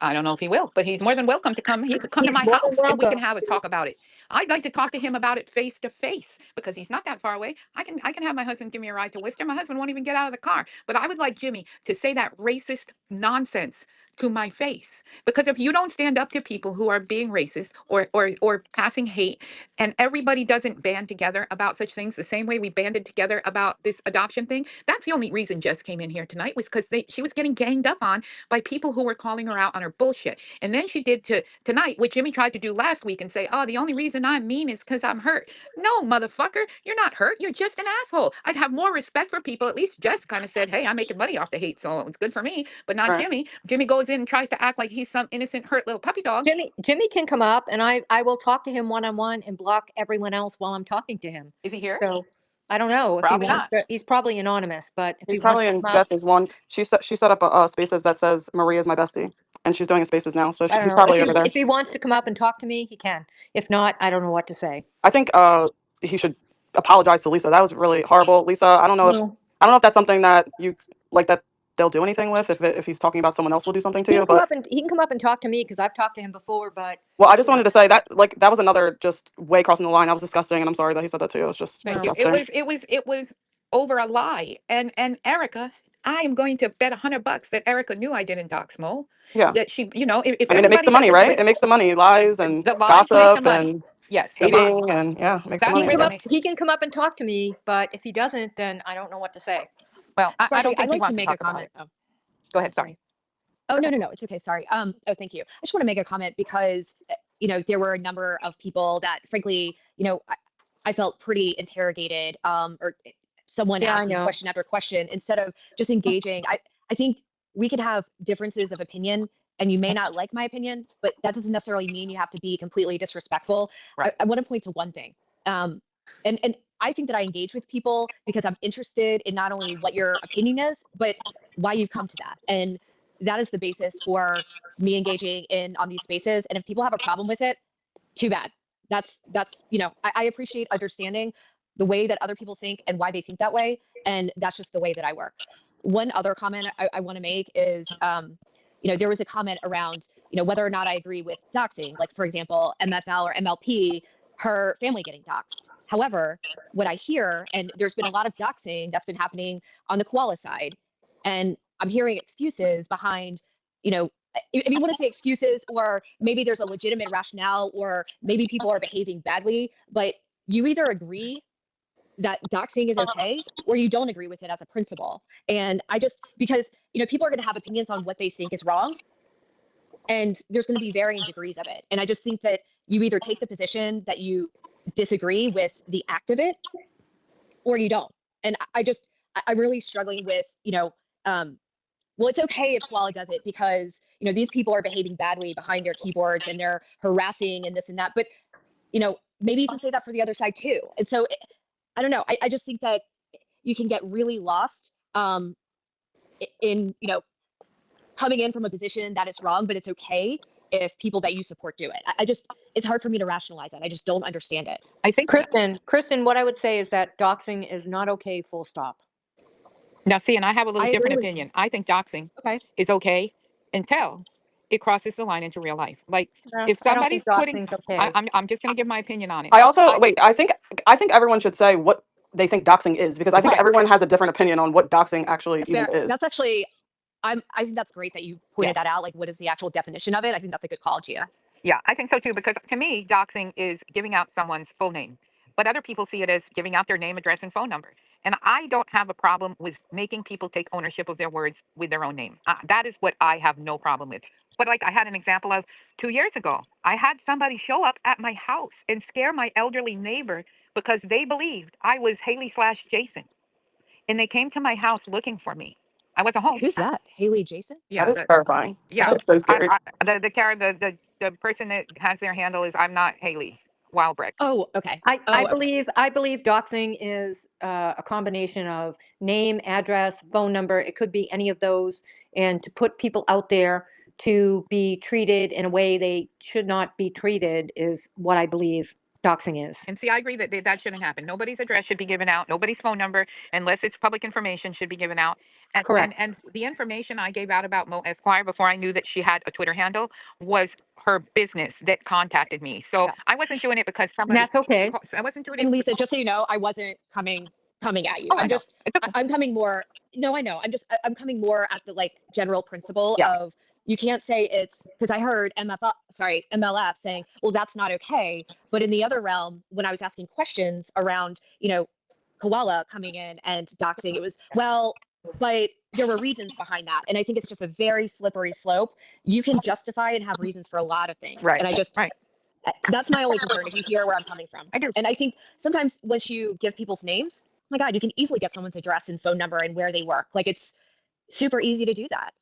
I don't know if he will, but he's more than welcome to come. He could come to He's my more than house and we can welcome. have a talk about it. I'd like to talk to him about it face to face because he's not that far away. I can have my husband give me a ride to Worcester. My husband won't even get out of the car. But I would like Jimmy to say that racist nonsense to my face. Because if you don't stand up to people who are being racist or passing hate, and everybody doesn't band together about such things the same way we banded together about this adoption thing, that's the only reason Jess came in here tonight was because she was getting ganged up on by people who were calling her out on her bullshit. And then she did tonight what Jimmy tried to do last week and say, oh, the only reason I'm mean is because I'm hurt. No, motherfucker, you're not hurt. You're just an asshole. I'd have more respect for people. At least Jess kind of said, hey, I'm making money off the hate, so it's good for me, but not Right. Jimmy. Jimmy goes in and tries to act like he's some innocent, hurt little puppy dog. Jimmy can come up and I will talk to him one-on-one and block everyone else while I'm talking to him. Is he here? So I don't know if he Probably wants not. to. He's probably anonymous, but if He's he wants probably to in come up, Jess's one. She set up a spaces that says Maria's my bestie, and she's doing a spaces now. So I don't he's know. probably over there. If he wants to come up and talk to me, he can. If not, I don't know what to say. I think he should apologize to Lisa. That was really horrible, Lisa. I don't know if that's something that you like that they'll do anything with. If he's talking about someone else will do something to He you, can come but up and he can come up and talk to me because I've talked to him before. But well, I just wanted to say that that was another just way crossing the line. That was disgusting, and I'm sorry that he said that too. It was just Thank well, you. disgusting. It was over a lie. And Erica, I am going to bet $100 that Erica knew I didn't dox Mo. Yeah. That she, if I mean, it makes everybody the had money, their right? way, It makes the money. Lies and the lies make the gossip money. and Yes, the lies. hating and yeah, it makes the That's he money. can come where up. the He can come up and talk to me. But if he doesn't, then I don't know what to say. well, I Sparky, don't I'd think he like to wants to make a talk about comment. it. Oh, Go ahead. Sorry. oh no, no, no, it's okay. Sorry. Oh, thank you. I just want to make a comment because, there were a number of people that, frankly, I felt pretty interrogated, or someone Yeah, I asking know. question after question instead of just engaging. I think we could have differences of opinion, and you may not like my opinion, but that doesn't necessarily mean you have to be completely disrespectful. Right. I want to point to one thing. And I think that I engage with people because I'm interested in not only what your opinion is, but why you've come to that. And that is the basis for me engaging in on these spaces. And if people have a problem with it, too bad. That's I appreciate understanding the way that other people think and why they think that way. And that's just the way that I work. One other comment I want to make is there was a comment around, whether or not I agree with doxing, like for example, MFL or MLP, her family getting doxed. However, what I hear, and there's been a lot of doxing that's been happening on the koala side, and I'm hearing excuses behind, if you want to say excuses, or maybe there's a legitimate rationale, or maybe people are behaving badly, but you either agree that doxing is okay or you don't agree with it as a principle. And I just, because, people are going to have opinions on what they think is wrong, and there's going to be varying degrees of it. And I just think that you either take the position that you disagree with the act of it, or you don't. And I'm really struggling with, well, it's okay if Koala does it because, these people are behaving badly behind their keyboards and they're harassing and this and that. But, maybe you can say that for the other side too. And so I don't know. I just think that you can get really lost in, coming in from a position that it's wrong, but it's okay if people that you support do it. I just, it's hard for me to rationalize that. I just don't understand it. I think Kristen, what I would say is that doxing is not okay, full stop. now, see, and I have a little I agree different with you. opinion. I think doxing Okay. is okay until it crosses the line into real life. Like No, if I don't think somebody's putting, doxing's okay. I'm just going to give my opinion on it. I also I, wait. I think everyone should say what they think doxing is because I think right. everyone has a different opinion on what doxing actually even Fair. is. That's actually, I think that's great that you pointed that Yes. out. Like, what is the actual definition of it? I think that's a good call, Gia. Yeah, I think so too, because to me, doxing is giving out someone's full name, but other people see it as giving out their name, address, and phone number. And I don't have a problem with making people take ownership of their words with their own name. That is what I have no problem with. But like I had an example of 2 years ago, I had somebody show up at my house and scare my elderly neighbor because they believed I was Haley/Jason. And they came to my house looking for me. I wasn't home. Who's that? Haley Jason? That Yeah, is terrifying. yeah. That's so scary. The person that has their handle is I'm not Haley Wildbrecht. Oh, okay. I Oh, okay. believe doxing is a combination of name, address, phone number. It could be any of those, and to put people out there to be treated in a way they should not be treated is what I believe doxing is. And see, I agree that that shouldn't happen. Nobody's address should be given out. Nobody's phone number, unless it's public information, should be given out. Correct. And the information I gave out about Mo Esquire before I knew that she had a Twitter handle was her business that contacted me. So Yeah. I wasn't doing it because And somebody. that's okay. I wasn't doing And it. Lisa, just so you know, I wasn't coming at you. Oh, I I'm know. just, It's okay. I'm coming more. No, I know. I'm coming more at the like general principle Yeah. of you can't say it's because I heard MLF saying, well, that's not okay. But in the other realm, when I was asking questions around, Koala coming in and doxing, it was, well, but there were reasons behind that. And I think it's just a very slippery slope. You can justify and have reasons for a lot of things. Right. And I just, Right. that's my only concern if you hear where I'm coming from. I do. And I think sometimes once you give people's names, oh my God, you can easily get someone's address and phone number and where they work. Like it's super easy to do that.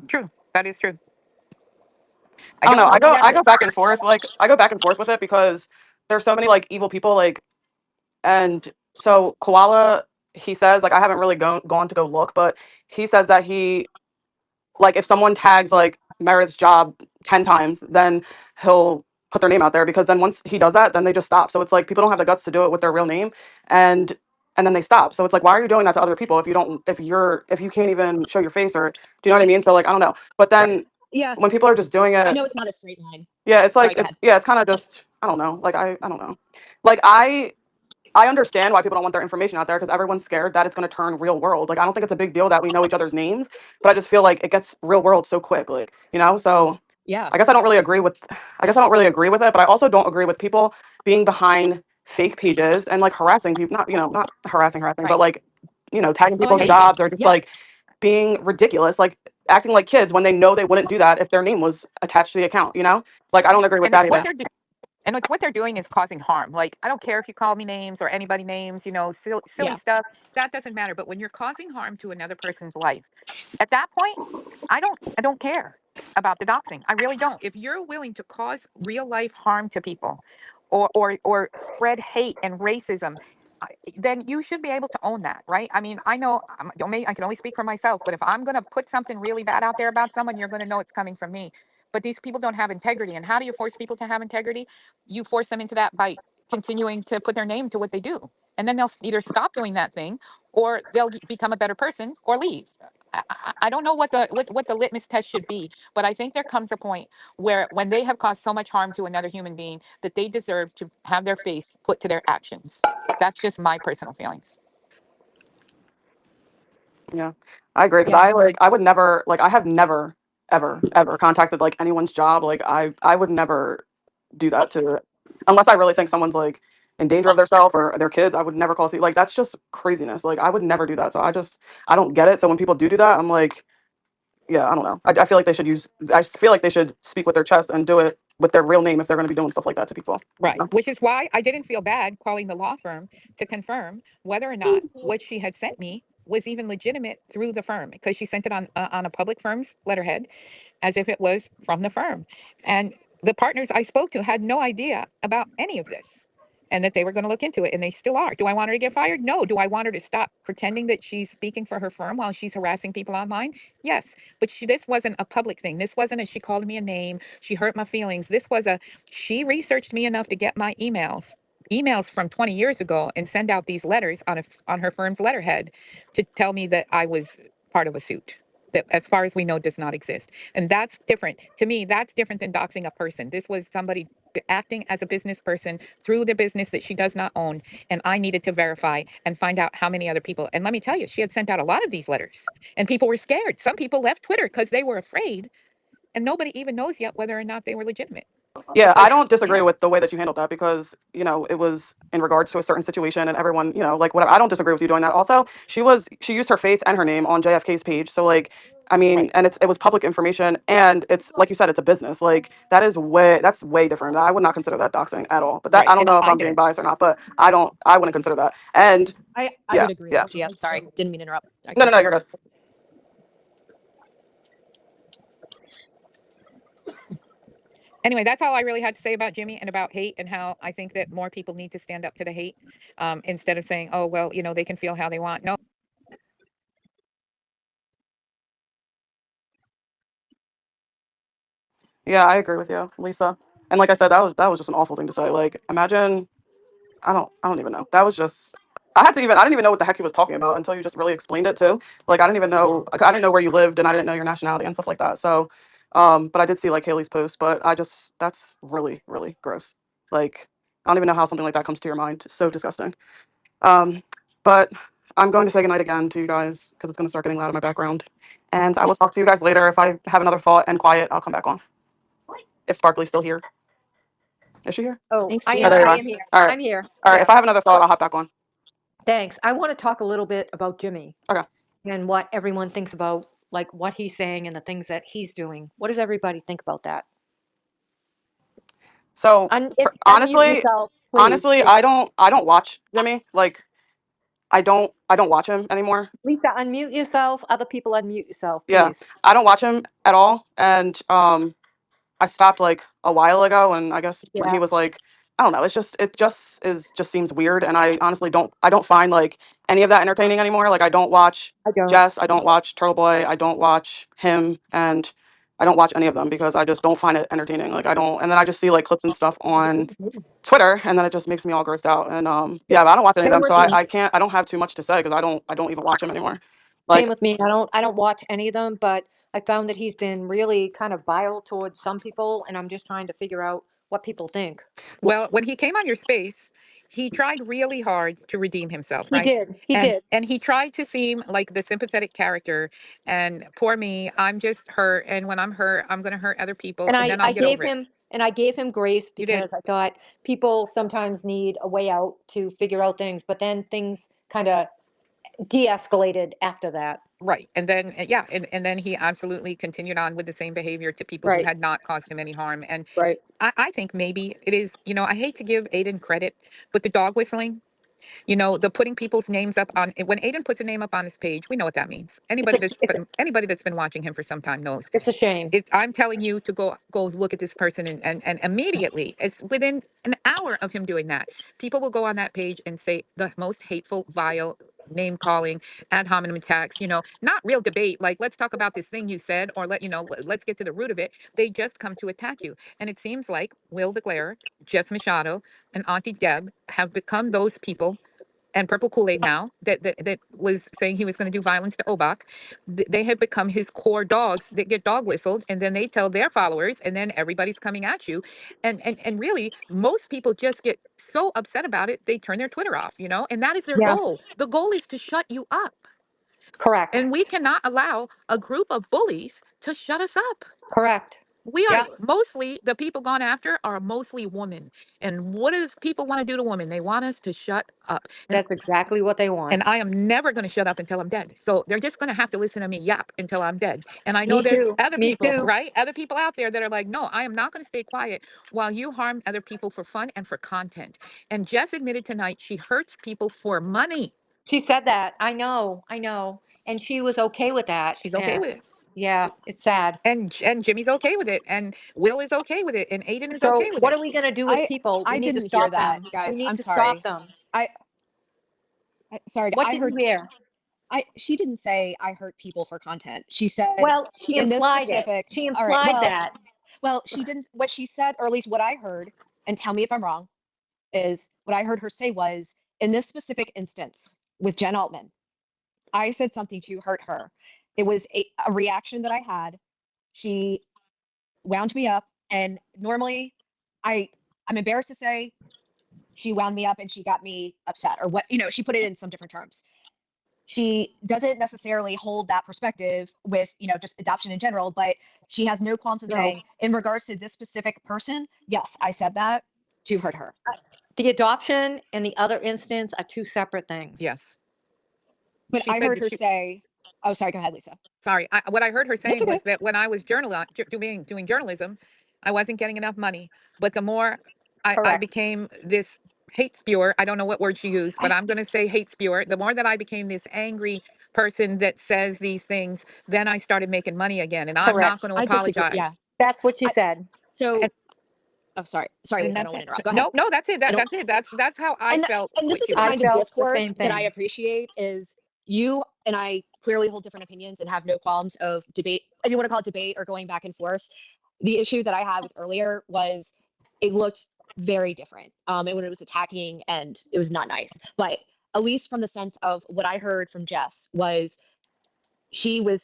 True. That is true. I don't know. I go That's- back and forth. Like I go back and forth with it because there's so many like evil people. Like, and so Koala, he says like I haven't really gone to go look, but he says that he like if someone tags like Meredith's job 10 times, then he'll put their name out there because then once he does that, then they just stop. So it's like people don't have the guts to do it with their real name, and then they stop. So it's like why are you doing that to other people if you can't even show your face, or do you know what I mean? So like I don't know. But then Yeah. when people are just doing I it, know it's not a straight line. yeah, it's Sorry, like go it's kind of just I don't know. Like I don't know. Like I understand why people don't want their information out there because everyone's scared that it's going to turn real world. Like I don't think it's a big deal that we know each other's names, but I just feel like it gets real world so quick, like, So Yeah. I guess I don't really agree with it, but I also don't agree with people being behind fake pages and like harassing people, not harassing, Right. but like, tagging Oh, I people's know. jobs or just Yeah. like being ridiculous, like acting like kids when they know they wouldn't do that if their name was attached to the account, Like I don't agree with And that it's what either. they're And it's what they're doing is causing harm. Like, I don't care if you call me names or anybody names, silly Yeah. stuff. That doesn't matter. But when you're causing harm to another person's life, at that point, I don't care about the doxing. I really don't. If you're willing to cause real life harm to people or spread hate and racism, then you should be able to own that, right? I mean, I know I can only speak for myself, but if I'm going to put something really bad out there about someone, you're going to know it's coming from me. But these people don't have integrity. And how do you force people to have integrity? You force them into that by continuing to put their name to what they do. And then they'll either stop doing that thing or they'll become a better person or leave. I don't know what the litmus test should be, but I think there comes a point where when they have caused so much harm to another human being that they deserve to have their face put to their actions. That's just my personal feelings. Yeah, I agree because Yeah. I would never I have never ever contacted like anyone's job. Like I would never do that to unless I really think someone's like in danger of themselves or their kids. I would never call like that's just craziness. Like I would never do that. So I don't get it. So when people do that, I'm like, yeah, I don't know. I feel like I feel like they should speak with their chest and do it with their real name if they're going to be doing stuff like that to people. Right. Which is why I didn't feel bad calling the law firm to confirm whether or not what she had sent me was even legitimate through the firm, because she sent it on a public firm's letterhead as if it was from the firm. And the partners I spoke to had no idea about any of this. and that they were going to look into it, and they still are. Do I want her to get fired? No. Do I want her to stop pretending that she's speaking for her firm while she's harassing people online? Yes. But this wasn't a public thing. This wasn't a she called me a name, she hurt my feelings. This was a she researched me enough to get my emails from 20 years ago and send out these letters on her firm's letterhead to tell me that I was part of a suit that, as far as we know, does not exist. And that's different. To me, that's different than doxing a person. This was somebody acting as a business person through the business that she does not own. And I needed to verify and find out how many other people. And let me tell you, she had sent out a lot of these letters and people were scared. Some people left Twitter because they were afraid. And nobody even knows yet whether or not they were legitimate. Yeah, I don't disagree with the way that you handled that because, you know, it was in regards to a certain situation and everyone, you know, like whatever. I don't disagree with you doing that. Also, she used her face and her name on JFK's page. So like, I mean, Right. and it was public information and it's like you said, it's a business. Like that's way different. I would not consider that doxing at all. But that Right. I don't And know if I I'm being did. biased or not, but I wouldn't consider that. And I yeah, would agree yeah. with GS. Sorry, didn't mean to interrupt. I No, can- no, you're good. Anyway, that's all I really had to say about Jimmy and about hate and how I think that more people need to stand up to the hate instead of saying, oh, well, you know, they can feel how they want. No. Yeah, I agree with you, Lisa. And like I said, that was just an awful thing to say. Like, imagine, I don't even know. That was just, I didn't even know what the heck he was talking about until you just really explained it too. Like, I didn't even know, like, I didn't know where you lived and I didn't know your nationality and stuff like that. So, but I did see like Haley's post, but that's really, really gross. Like, I don't even know how something like that comes to your mind. It's so disgusting. Um, but I'm going to say goodnight again to you guys because it's going to start getting loud in my background. And I will talk to you guys later. If I have another thought and quiet, I'll come back on. If Sparkly's still here. Is she here? Oh, Thanks, I Oh, am. there you GS. I are. am here. All right. I'm here. All right. Yeah. If I have another thought, I'll hop back on. Thanks. I want to talk a little bit about Jimmy Okay. and what everyone thinks about, like what he's saying and the things that he's doing. What does everybody think about that? So Unmute honestly, yourself, please. I don't watch Jimmy. Like I don't watch him anymore. Lisa, unmute yourself. Other people, unmute yourself, Yeah. please. I don't watch him at all. And I stopped like a while ago and I guess when he Yeah, was like I don't know, it just seems weird and I honestly don't find like any of that entertaining anymore. Like I don't watch I don't. Jess, I don't watch Turtle Boy, I don't watch him and I don't watch any of them because I just don't find it entertaining. Like I don't and then I just see like clips and stuff on Twitter and then it just makes me all grossed out. And yeah, but I don't watch any of Same them. with So me. I don't have too much to say because I don't even watch him anymore. Same Like with me. I don't watch any of them, but I found that he's been really kind of vile towards some people, and I'm just trying to figure out what people think. Well, when he came on your space, he tried really hard to redeem himself, He right? did. He did. And he tried to seem like the sympathetic character. And poor me, I'm just hurt. And when I'm hurt, I'm going to hurt other people, And and then I'll get over it. I gave him grace You did. because I thought people sometimes need a way out to figure out things, but then things kind of de-escalated after that. Right. And then, yeah. And then he absolutely continued on with the same behavior to people who Right. had not caused him any harm. And Right. I think maybe it is, you know, I hate to give Aiden credit, but the dog whistling, you know, the putting people's names up on when Aiden puts a name up on his page, we know what that means. Anybody that's been watching him for some time knows. It's a shame. I'm telling you to go look at this person and immediately, it's within an hour of him doing that, people will go on that page and say the most hateful, vile, name calling, ad hominem attacks, you know, not real debate, like let's talk about this thing you said, or let's get to the root of it. They just come to attack you. And it seems like Will DeClaire, Jess Machado, and Auntie Deb have become those people, and Purple Kool-Aid now, that was saying he was going to do violence to Obak. They have become his core dogs that get dog whistled, and then they tell their followers, and then everybody's coming at you. And really, most people just get so upset about it, they turn their Twitter off, you know, and that is their Yeah. goal. The goal is to shut you up. Correct. And we cannot allow a group of bullies to shut us up. Correct. We are Yeah. mostly, the people gone after are mostly women. And what does people want to do to women? They want us to shut up. That's exactly what they want. And I am never going to shut up until I'm dead. So they're just going to have to listen to me yap until I'm dead. And I know Me there's too. other Me people, too. right? Other people out there that are like, no, I am not going to stay quiet while you harm other people for fun and for content. And Jess admitted tonight she hurts people for money. She said that. I know. I know. And she was okay with that. She's okay with it. Yeah, it's sad. And Jimmy's okay with it, and Will is okay with it, and Aiden is So okay with what it. are we gonna do as people? I We need to didn't hear stop that, them. guys. We need I'm to stop sorry. them. Sorry. What I did you heard. hear? She didn't say I hurt people for content. She said Well, she in this implied it. specific. She All right. implied that. Well, she didn't. What she said, or at least what I heard, and tell me if I'm wrong, is what I heard her say was in this specific instance with Jen Altman, I said something to hurt her. It was a reaction that I had. She wound me up, and normally, I'm embarrassed to say she wound me up and she got me upset, or what, she put it in some different terms. She doesn't necessarily hold that perspective with, just adoption in general, but she has no qualms in No. saying, in regards to this specific person, yes, I said that to hurt her. The adoption and the other instance are two separate things. Yes. But She I said heard that her she, say, oh, sorry, go ahead, Lisa. sorry, what I heard her That's saying okay. was that when I was doing journalism, I wasn't getting enough money. But the more I Correct. became this hate spewer, I don't know what word she used, but I, I'm going to say hate spewer. The more that I became this angry person that says these things, then I started making money again, and I'm Correct. not going to I disagree. Yeah. apologize. That's what she I, said. so, And, oh, sorry, Lisa, I don't that's want to it. So, interrupt. Go ahead. no, that's it. I don't. That's it. That's how I felt And this what is she the was I saying. kind of felt the discourse same that I thing. appreciate is you and I clearly hold different opinions and have no qualms of debate, if you want to call it debate or going back and forth. The issue that I had with earlier was it looked very different. And when it was attacking and it was not nice. But at least from the sense of what I heard from Jess was she was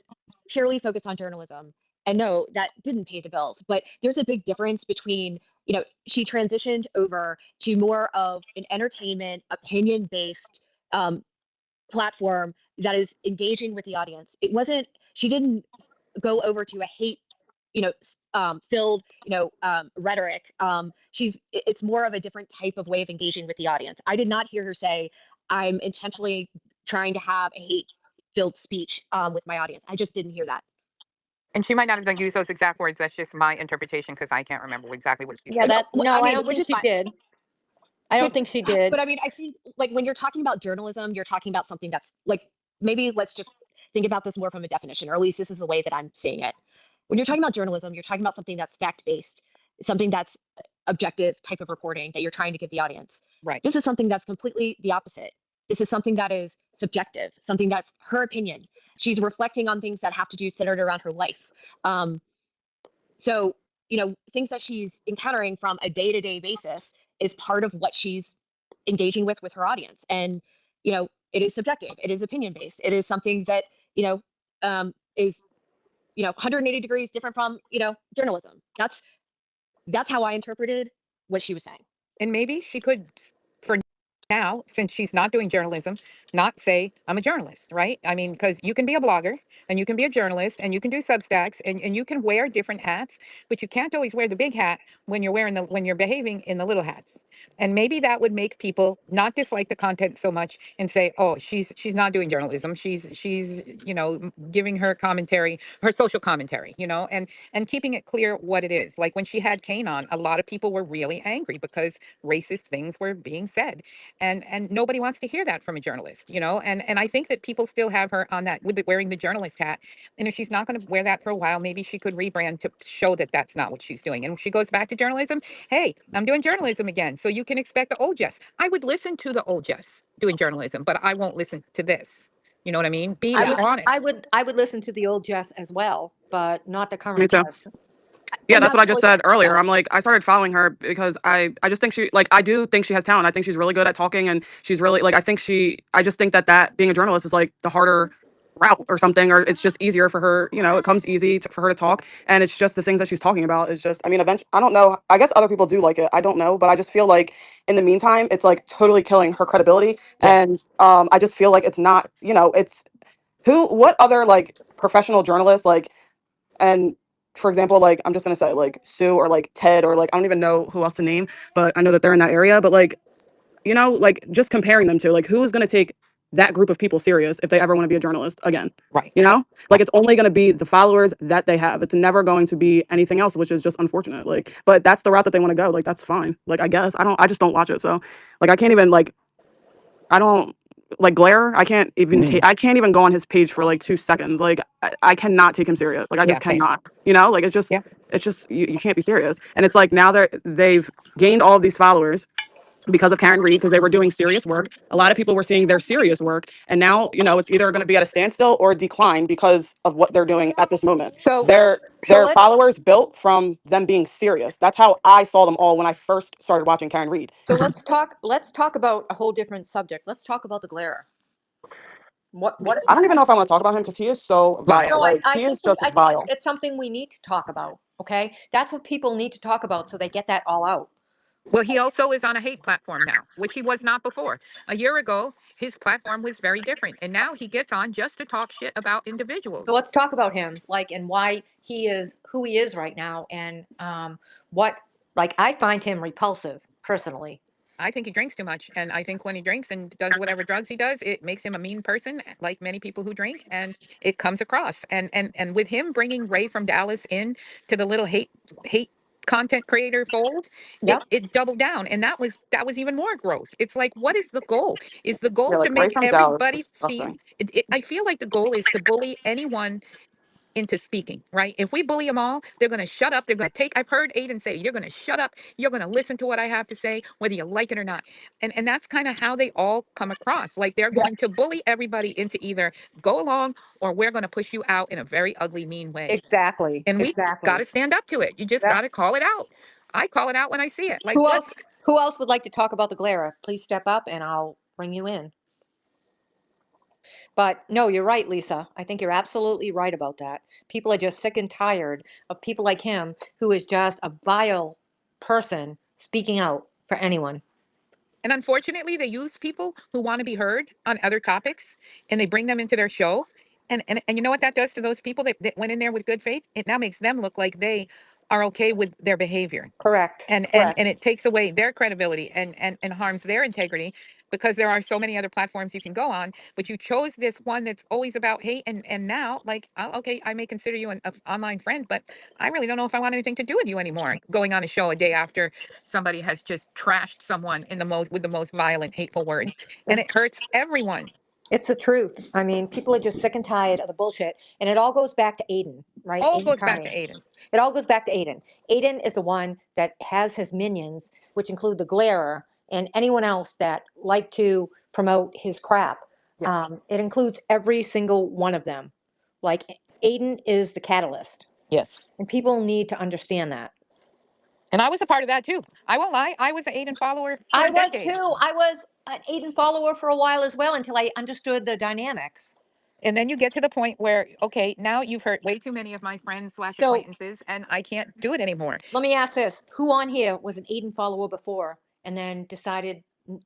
purely focused on journalism. And no, that didn't pay the bills. But there's a big difference between, she transitioned over to more of an entertainment, opinion based platform that is engaging with the audience. She didn't go over to a hate, filled, rhetoric. It's more of a different type of way of engaging with the audience. I did not hear her say, I'm intentionally trying to have a hate filled speech with my audience. I just didn't hear that. And she might not have used those exact words. That's just my interpretation because I can't remember exactly what she Yeah, said. no, I don't Which think is she fine. did. I don't think she did. But I mean, I think like when you're talking about journalism, you're talking about something that's like, maybe let's just think about this more from a definition, or at least this is the way that I'm seeing it. When you're talking about journalism, you're talking about something that's fact based, something that's objective type of reporting that you're trying to give the audience. Right. This is something that's completely the opposite. This is something that is subjective, something that's her opinion. She's reflecting on things that have to do centered around her life. So, things that she's encountering from a day-to-day basis is part of what she's engaging with her audience. And, it is subjective. It is opinion based. It is something that, is, 180 degrees different from, journalism. That's how I interpreted what she was saying. And maybe she could, for now, since she's not doing journalism, not say, I'm a journalist, right? I mean, because you can be a blogger and you can be a journalist and you can do Substacks and you can wear different hats, but you can't always wear the big hat when you're behaving in the little hats. And maybe that would make people not dislike the content so much and say, oh, she's not doing journalism. She's giving her commentary, her social commentary, and keeping it clear what it is. Like when she had Kane on, a lot of people were really angry because racist things were being said, and nobody wants to hear that from a journalist, and I think that people still have her on that with wearing the journalist hat, and if she's not going to wear that for a while, maybe she could rebrand to show that that's not what she's doing, and if she goes back to journalism, hey, I'm doing journalism again, so you can expect the old Jess. I would listen to the old Jess doing journalism, but I won't listen to this. You know what I mean? Be honest. I would listen to the old Jess as well, but not the Me current too. Jess. Yeah, And that's what I that's just like, said earlier. I'm like, I started following her because I just think I do think she has talent. I think she's really good at talking, and she's really like, I just think that being a journalist is like the harder route or something, or it's just easier for her. It comes easy for her to talk, and it's just the things that she's talking about is just, I mean, eventually, I don't know. I guess other people do like it. I don't know, but I just feel like in the meantime, it's like totally killing her credibility, and I just feel like it's not, it's what other like professional journalists like. And for example, like I'm just gonna say like Sue or like Ted or like I don't even know who else to name, but I know that they're in that area. But like, like just comparing them to like who is gonna take that group of people serious if they ever want to be a journalist again? Right. Like it's only gonna be the followers that they have. It's never going to be anything else, which is just unfortunate. Like, but that's the route that they want to go. Like that's fine. Like I guess I just don't watch it. So like I can't even like I don't like Glare, I can't even I can't even go on his page for like 2 seconds. Like I cannot take him serious. Like I Yeah, just same. cannot. You know, like Yeah. it's just you can't be serious. And it's like now they've gained all of these followers because of Karen Reed, because they were doing serious work. A lot of people were seeing their serious work, and now it's either going to be at a standstill or a decline because of what they're doing at this moment. So, Their so let's followers built from them being serious. That's how I saw them all when I first started watching Karen Reed. so let's talk about a whole different subject. Let's talk about the glare. What I don't even know if I want to talk about him because he is so vile. No, Like he is just I think vile. it's something we need to talk about. Okay, that's what people need to talk about so they get that all out. Well, he also is on a hate platform now, which he was not before. A year ago, his platform was very different, and now he gets on just to talk shit about So individuals. let's talk about him, like, and why he is who he is right now, and what, like, I find him repulsive personally. I think he drinks too much, and I think when he drinks and does whatever drugs he does, it makes him a mean person, like many people who drink, and it comes across. And with him bringing Ray from Dallas in to the little hate content creator fold, Yep. it doubled down, and that was even more gross. It's like, what is the goal? Is the goal Yeah, to like Ray make from Dallas, everybody feel? disgusting. I feel like the goal is to bully anyone into speaking, right? If we bully them all, they're going to shut up. They're going to take, I've heard Aiden say, you're going to shut up. You're going to listen to what I have to say, whether you like it or not. And that's kind of how they all come across. Like they're going to bully everybody into either go along or we're going to push you out in a very ugly, mean way. Exactly. And we got Exactly. to stand up to it. You just Yep. got to call it out. I call it out when I see it. Like, Who what? else? Who else would like to talk about the glare? Please step up, and I'll bring you in. But no, you're right, Lisa. I think you're absolutely right about that. People are just sick and tired of people like him, who is just a vile person speaking out for anyone. And unfortunately, they use people who want to be heard on other topics and they bring them into their show. And you know what that does to those people that went in there with good faith? It now makes them look like they are okay with their behavior. Correct. And Correct. it takes away their credibility and harms their integrity because there are so many other platforms you can go on, but you chose this one that's always about hate. And now, like, okay, I may consider you an online friend, but I really don't know if I want anything to do with you anymore. Going on a show a day after somebody has just trashed someone in the most with the most violent, hateful words, and it hurts everyone. It's the truth. I mean, people are just sick and tired of the bullshit, and it all goes back to Aiden, right? All Aiden goes back to Carney. Aiden. It all goes back to Aiden. Aiden is the one that has his minions, which include the Glarer and anyone else that like to promote his crap. Yeah. It includes every single one of them. Like, Aiden is the catalyst, Yes. and people need to understand that. And I was a part of that too. I won't lie. I was an Aiden follower for I a was decade. too. I was an Aiden follower for a while as well until I understood the dynamics. And then you get to the point where, okay, now you've hurt way too many of my friends / So acquaintances, and I can't do it anymore. let me ask this. Who on here was an Aiden follower before and then decided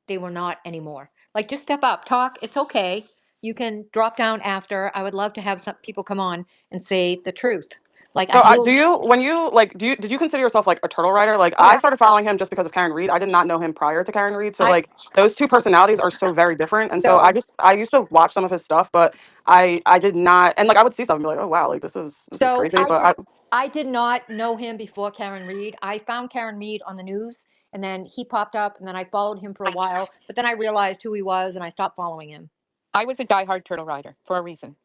they were not anymore? Like, just step up, talk. It's okay. You can drop down after. I would love to have some people come on and say the truth. Like, So I will. do you, when you like, did you consider yourself like a turtle rider? Like Oh, I yeah. started following him just because of Karen Reed. I did not know him prior to Karen Reed. So I, like those two personalities are so very different. And so so, I used to watch some of his stuff, but I did not, and like I would see stuff and be like, oh wow, like this is so crazy. But I did not know him before Karen Reed. I found Karen Reed on the news, and then he popped up, and then I followed him for a while. But then I realized who he was, and I stopped following him. I was a diehard turtle rider for a reason.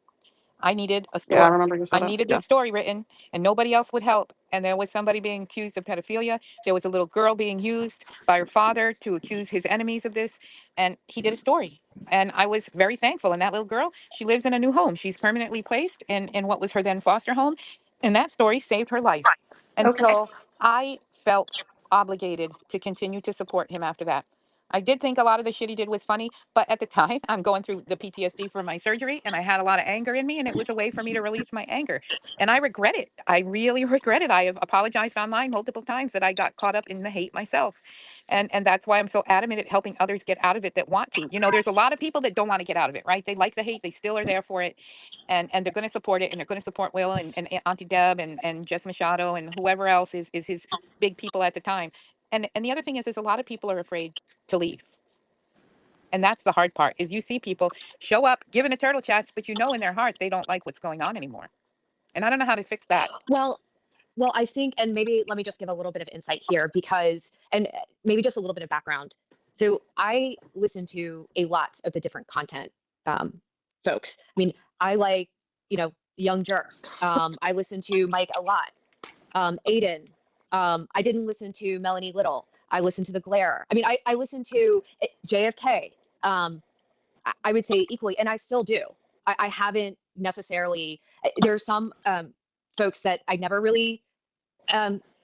I needed a yeah, I story. remember you I said that. needed Yeah. this story written, and nobody else would help. And there was somebody being accused of pedophilia. There was a little girl being used by her father to accuse his enemies of this. And he did a story. And I was very thankful. And that little girl, she lives in a new home. She's permanently placed in what was her then foster home. And that story saved her life. And Okay. so I felt obligated to continue to support him after that. I did think a lot of the shit he did was funny, but at the time, I'm going through the PTSD from my surgery and I had a lot of anger in me, and it was a way for me to release my anger. And I regret it. I really regret it. I have apologized online multiple times that I got caught up in the hate myself. And that's why I'm so adamant at helping others get out of it that want to. You know, there's a lot of people that don't want to get out of it, right? They like the hate, they still are there for it. And they're going to support it, and they're going to support Will and Auntie Deb and Jess Machado and whoever else is his big people at the time. And the other thing is a lot of people are afraid to leave. And that's the hard part is you see people show up giving a turtle chats, but you know in their heart they don't like what's going on anymore. And I don't know how to fix that. Well, I think, and maybe let me just give a little bit of insight here because, and maybe just a little bit of background. So I listen to a lot of the different content folks. I mean, I like, Young Jerks. I listen to Mike a lot. Aiden. I didn't listen to Melanie Little. I listened to The Glare. I mean, I listened to JFK. I would say equally, and I still do. I haven't necessarily. There are some folks that I never really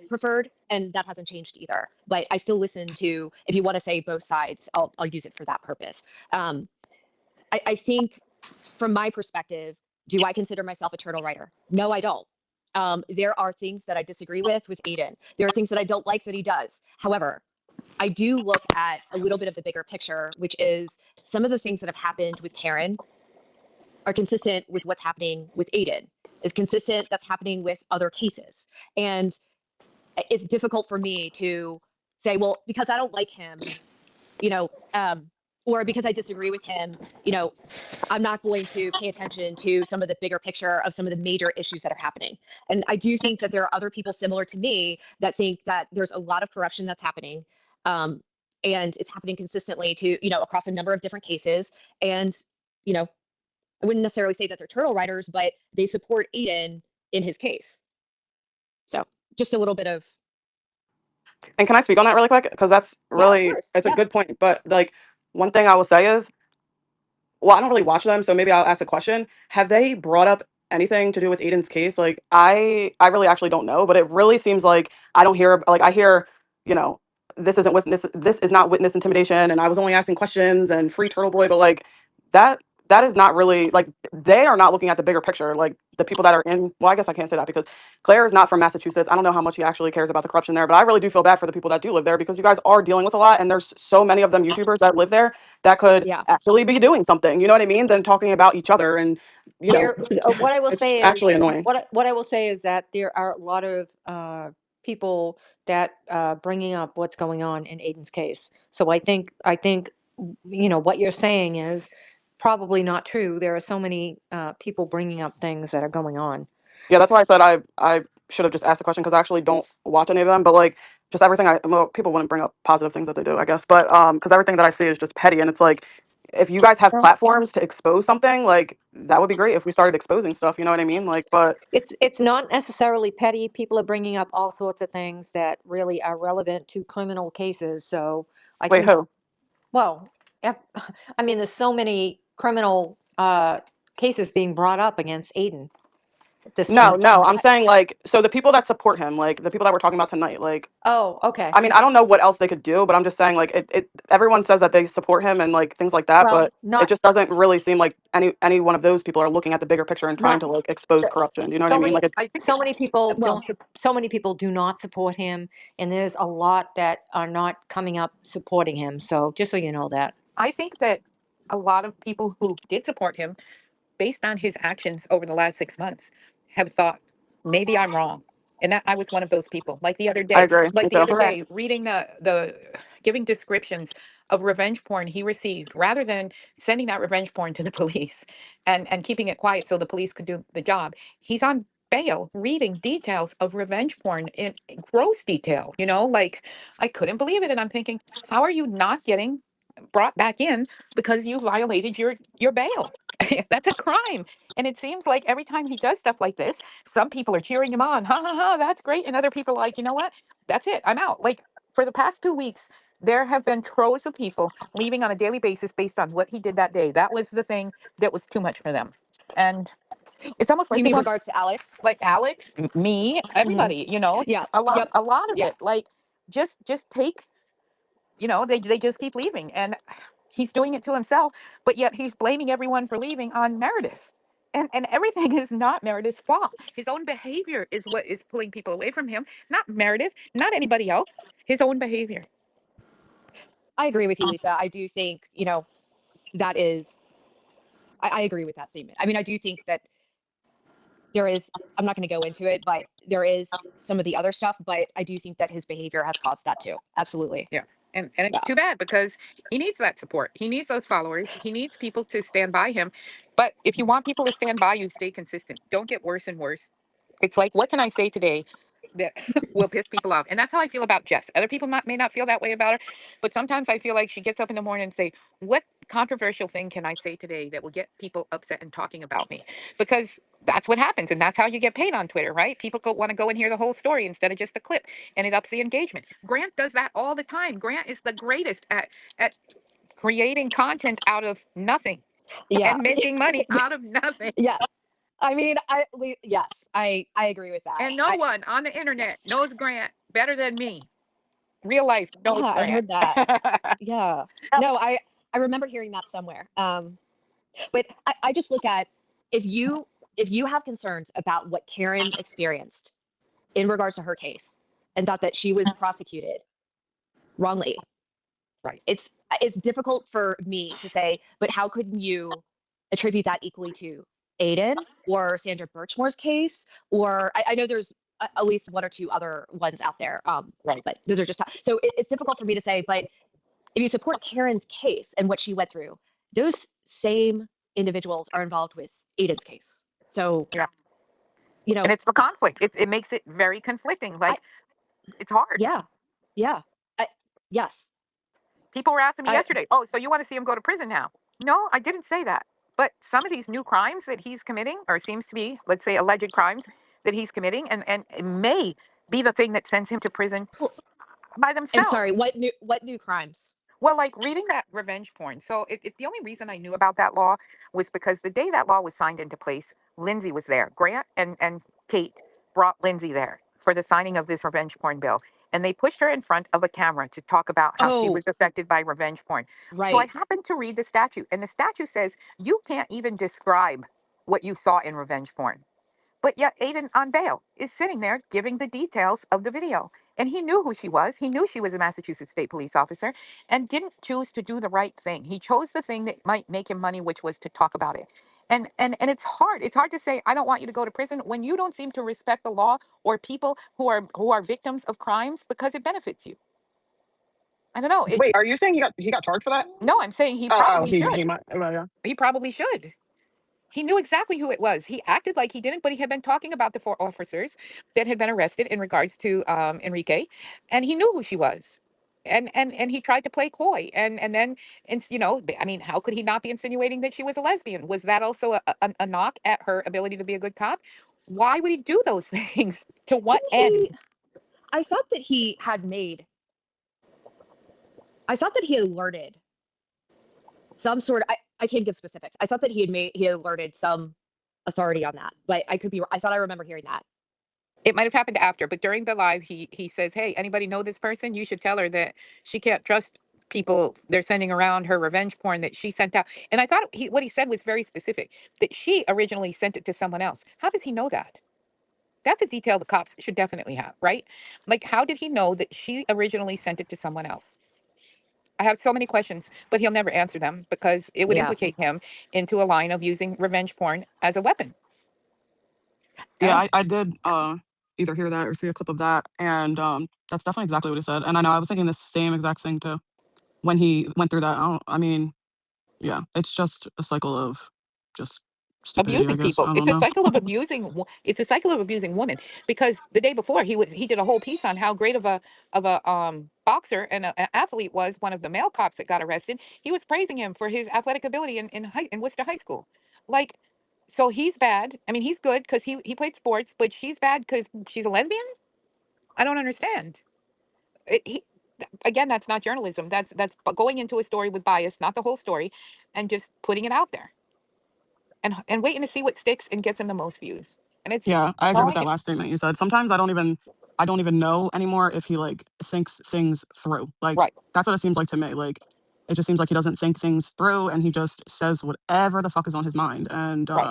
preferred, and that hasn't changed either. But I still listen to. If you want to say both sides, I'll use it for that purpose. I think, from my perspective, do I consider myself a turtle writer? No, I don't. There are things that I disagree with Aiden. There are things that I don't like that he does. However, I do look at a little bit of the bigger picture, which is some of the things that have happened with Karen are consistent with what's happening with Aiden. It's consistent that's happening with other cases. And it's difficult for me to say, well, because I don't like him, or because I disagree with him, I'm not going to pay attention to some of the bigger picture of some of the major issues that are happening. And I do think that there are other people similar to me that think that there's a lot of corruption that's happening. And it's happening consistently across a number of different cases. And, I wouldn't necessarily say that they're turtle writers, but they support Aiden in his case. So just a little bit of. And can I speak on that really quick? Because that's Yeah, of really, course. it's a Yeah. good point. But like, one thing I will say is, well, I don't really watch them, so maybe I'll ask a question. Have they brought up anything to do with Aiden's case? Like, I really actually don't know, but it really seems like I don't hear, like, I hear, you know, this is not witness intimidation, and I was only asking questions and free Turtle Boy, but like that that is not really like they are not looking at the bigger picture. Like the people that are in, well, I guess I can't say that because Claire is not from Massachusetts. I don't know how much he actually cares about the corruption there, but I really do feel bad for the people that do live there because you guys are dealing with a lot, and there's so many of them YouTubers that live there that could Yeah. actually be doing something, you know what I mean, than talking about each other. And you know, What I will it's say is actually annoying. what I will say is that there are a lot of people that bringing up what's going on in Aiden's case. So I think what you're saying is probably not true. There are so many people bringing up things that are going on. Yeah, that's why I said I should have just asked the question because I actually don't watch any of them, but like just everything well, people wouldn't bring up positive things that they do, I guess, but because everything that I see is just petty, and it's like if you guys have Well, platforms to expose something, like that would be great if we started exposing stuff, you know what I mean? Like, but it's not necessarily petty. People are bringing up all sorts of things that really are relevant to criminal cases. So I wait, think, who? well, I mean, there's so many criminal cases being brought up against Aiden at this No, point. no, I'm saying like so the people that support him, like the people that we're talking about tonight, like Oh, okay. I mean, I don't know what else they could do, but I'm just saying, like, everyone says that they support him and like things like that, Well, but it just doesn't really seem like any one of those people are looking at the bigger picture and trying not to like expose corruption. You know what I so mean? many Like, I think so many people Well, so many people do not support him, and there's a lot that are not coming up supporting him. So just so you know that. I think that a lot of people who did support him, based on his actions over the last 6 months, have thought maybe I'm wrong. And that I was one of those people. Like the other I day, agree. Me too. Correct. reading the giving descriptions of revenge porn he received, rather than sending that revenge porn to the police and keeping it quiet so the police could do the job. He's on bail reading details of revenge porn in gross detail, like I couldn't believe it. And I'm thinking, how are you not getting brought back in because you violated your bail? That's a crime. And it seems like every time he does stuff like this, some people are cheering him on. Ha ha ha, that's great. And other people are like, you know what? That's it. I'm out. Like for the past 2 weeks, there have been troves of people leaving on a daily basis based on what he did that day. That was the thing that was too much for them. And it's almost like you he mean wants, regards to Alex? like Alex, me, Hmm. everybody, Yeah. a Yep. lot of Yeah. it. Like just take, they just keep leaving. And he's doing it to himself, but yet he's blaming everyone for leaving on Meredith. And everything is not Meredith's fault. His own behavior is what is pulling people away from him, not Meredith, not anybody else. His own behavior. I agree with you, Lisa. I do think, that is, I agree with that statement. I mean, I do think that there is, I'm not going to go into it, but there is some of the other stuff, but I do think that his behavior has caused that too. Absolutely. Yeah. And it's Yeah. too bad because he needs that support. He needs those followers. He needs people to stand by him. But if you want people to stand by you, stay consistent. Don't get worse and worse. It's like, what can I say today that will piss people off. And that's how I feel about Jess. Other people may not feel that way about her, but sometimes I feel like she gets up in the morning and say, what controversial thing can I say today that will get people upset and talking about me? Because that's what happens. And that's how you get paid on Twitter, right? People want to go and hear the whole story instead of just a clip, and it ups the engagement. Grant does that all the time. Grant is the greatest at creating content out of nothing Yeah. and making money out of nothing. Yeah. I mean, yes, I agree with that. And no one on the internet knows Grant better than me. Real life knows Yeah, I Grant. heard that. Yeah. No, I remember hearing that somewhere. But I just look at if you have concerns about what Karen experienced in regards to her case and thought that she was prosecuted wrongly, Right. it's difficult for me to say, but how could you attribute that equally to Aiden or Sandra Birchmore's case? Or I know there's at least one or two other ones out there. Right. But those are just so it's difficult for me to say. But if you support Karen's case and what she went through, those same individuals are involved with Aiden's case. So Yeah. you know, And it's the conflict. It makes it very conflicting. Like, it's hard. yeah, yeah, yes. People were asking me I yesterday, oh, so you want to see him go to prison now? No, I didn't say that. But some of these new crimes that he's committing, or seems to be, let's say, alleged crimes that he's committing, and it may be the thing that sends him to prison well, by I'm themselves. sorry. What new crimes? Well, like reading that revenge porn. So the only reason I knew about that law was because the day that law was signed into place, Lindsay was there. Grant and Kate brought Lindsay there for the signing of this revenge porn bill. And they pushed her in front of a camera to talk about how she Oh, was affected by revenge porn. So I right. happened to read the statute, and the statute says you can't even describe what you saw in revenge porn. But yet Aiden on bail is sitting there giving the details of the video. And he knew who she was. He knew she was a Massachusetts State Police officer and didn't choose to do the right thing. He chose the thing that might make him money, which was to talk about it. And it's hard. It's hard to say, I don't want you to go to prison when you don't seem to respect the law or people who are victims of crimes because it benefits you. I don't know. Wait, are you saying he got charged for that? No, I'm saying he Oh, probably he should. might. Well, yeah. He probably should. He knew exactly who it was. He acted like he didn't, but he had been talking about the four officers that had been arrested in regards to Enrique, and he knew who she was. And he tried to play coy, and then, and I mean, how could he not be insinuating that she was a lesbian? Was that also a knock at her ability to be a good cop? Why would he do those things? To what Didn't end? he? I thought that he had made. I thought that he had alerted some sort. I can't give specifics. I thought that he had alerted some authority on that, but I could be. I thought I remember hearing that. It might have happened after, but during the live, he says, "Hey, anybody know this person? You should tell her that she can't trust people. They're sending around her revenge porn that she sent out." And I thought what he said was very specific, that she originally sent it to someone else. How does he know that? That's a detail the cops should definitely have, right? Like, how did he know that she originally sent it to someone else? I have so many questions, but he'll never answer them because it would Yeah. implicate him into a line of using revenge porn as a weapon. Yeah, I did either hear that or see a clip of that, and that's definitely exactly what he said. And I know I was thinking the same exact thing too when he went through that. I mean, yeah, it's just a cycle of just stupidity, I Abusing guess. people. I don't It's a know. cycle of it's a cycle of abusing women, because the day before he did a whole piece on how great of a boxer and an athlete was one of the male cops that got arrested. He was praising him for his athletic ability in Worcester High School. Like, so he's bad. I mean, he's good because he played sports, but she's bad because she's a lesbian? I don't understand. Again, that's not journalism. That's going into a story with bias, not the whole story, and just putting it out there and waiting to see what sticks and gets him the most views. And it's Yeah, I agree all with that last statement you said. Sometimes I don't even know anymore if he like thinks things through. Like right, that's what it seems like to me. Like it just seems like he doesn't think things through and he just says whatever the fuck is on his mind. And right.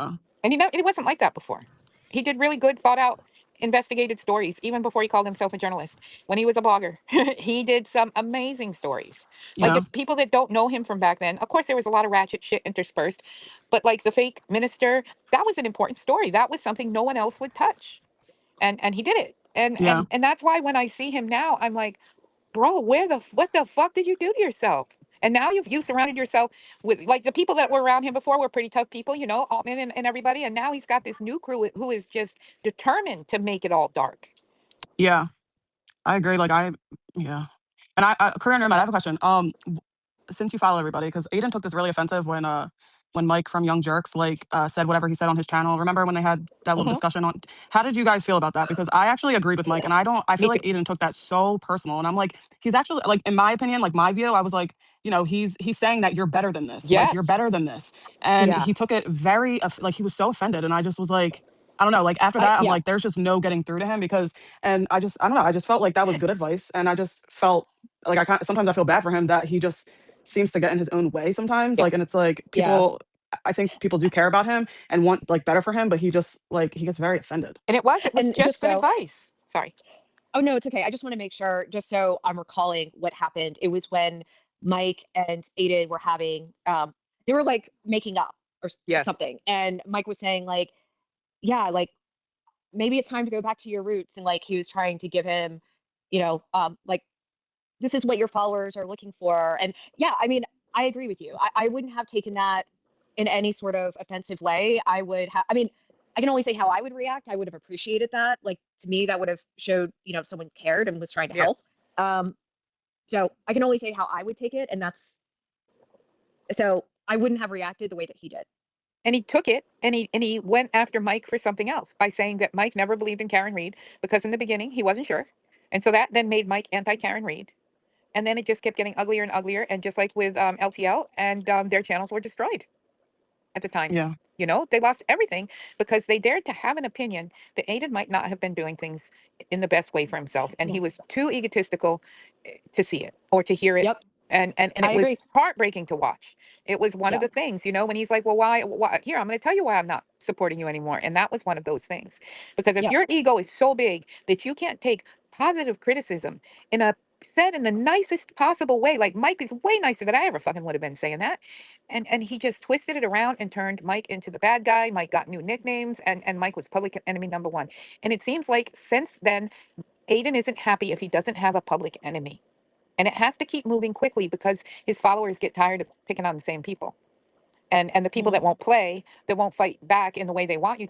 And it wasn't like that before. He did really good, thought out, investigated stories, even before he called himself a journalist. When he was a blogger, he did some amazing stories. Like, yeah, if people that don't know him from back then, of course, there was a lot of ratchet shit interspersed, but like the fake minister, that was an important story. That was something no one else would touch. And he did it. And yeah. and and that's why when I see him now, I'm like, bro, what the fuck did you do to yourself? And now you surrounded yourself with, like, the people that were around him before were pretty tough people, Altman and everybody. And now he's got this new crew who is just determined to make it all dark. Yeah, I agree. Yeah. And Corinne, I have a question. Since you follow everybody, because Aiden took this really offensive when Mike from Young Jerks said whatever he said on his channel. Remember when they had that little Hmm. discussion on? How did you guys feel about that? Because I actually agreed with Mike, and I Me feel like too. Aiden took that so personal, and I'm like, he's actually like, in my opinion, like my view, I was like, he's saying that you're better than this, like you're Yes. better than this, and Yeah. he took it very like he was so offended, and I just was like. I don't know. Like after that, I'm Yeah. like, there's just no getting through to him and I don't know. I just felt like that was good advice, and I just felt like sometimes I feel bad for him that he just seems to get in his own way sometimes. Yeah. Like, and it's like Yeah. I think people do care about him and want like better for him, but he just like he gets very offended. And it was And just just good so, advice. Sorry. oh no, it's okay. I just want to make sure, just so I'm recalling what happened. It was when Mike and Aiden were having, they were like making up or Yes. something. And Mike was saying like, yeah, like maybe it's time to go back to your roots. And like he was trying to give him, like this is what your followers are looking for. And yeah, I mean, I agree with you. I wouldn't have taken that in any sort of offensive way. I would have, I mean, I can only say how I would react. I would have appreciated that. Like to me, that would have showed, someone cared and was trying to help. Yes. Um, so I can only say how I would take it. And so I wouldn't have reacted the way that he did. And he took it and he went after Mike for something else by saying that Mike never believed in Karen Reed because in the beginning he wasn't sure. And so that then made Mike anti Karen Reed. And then it just kept getting uglier and uglier. And just like with LTL, and their channels were destroyed at the time. Yeah. They lost everything because they dared to have an opinion that Aiden might not have been doing things in the best way for himself. And Yeah. he was too egotistical to see it or to hear it. Yep. And I it was agree. heartbreaking to watch. It was one of Yeah. the things, when he's like, well, why? Here, I'm going to tell you why I'm not supporting you anymore. And that was one of those things. Because if Yeah. your ego is so big that you can't take positive criticism said in the nicest possible way, like Mike is way nicer than I ever fucking would have been saying that. And he just twisted it around and turned Mike into the bad guy. Mike got new nicknames, and Mike was public enemy number one. And it seems like since then, Aiden isn't happy if he doesn't have a public enemy. And it has to keep moving quickly because his followers get tired of picking on the same people. And the people Mhm. that won't play, that won't fight back in the way they want you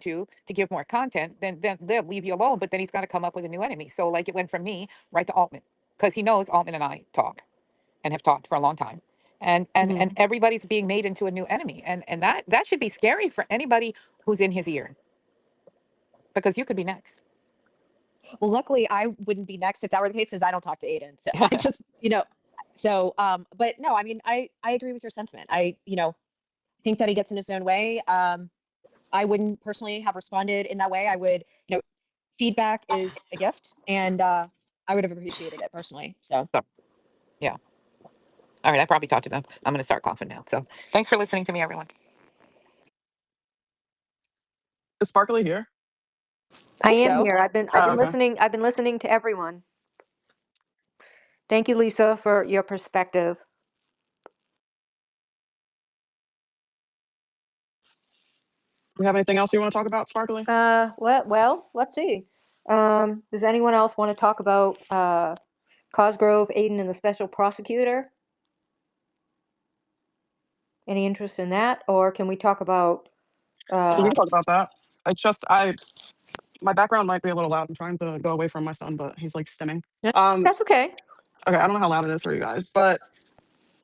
to give more content, then they'll leave you alone. But then he's got to come up with a new enemy. So like it went from me right to Altman because he knows Altman and I talk and have talked for a long time. And Mhm. everybody's being made into a new enemy. And that should be scary for anybody who's in his ear because you could be next. Well, luckily I wouldn't be next if that were the case, since I don't talk to Aiden. So I just, so, but no, I mean, I agree with your sentiment. I think that he gets in his own way. I wouldn't personally have responded in that way. I would, feedback is a gift, and I would have appreciated it personally. So, So, yeah. All right. I probably talked enough. I'm going to start coughing now. So thanks for listening to me, everyone. Is Sparkly here? I think am so. here. I've been Oh, okay. listening to everyone. Thank you, Lisa, for your perspective. You have anything else you want to talk about, Sparkly? Well, let's see. Does anyone else want to talk about Cosgrove, Aiden, and the special prosecutor? Any interest in that, or can we talk about? We can talk about that. It's just my background might be a little loud. I'm trying to go away from my son, but he's like stimming. Yeah, Um, that's okay. okay, I don't know how loud it is for you guys, but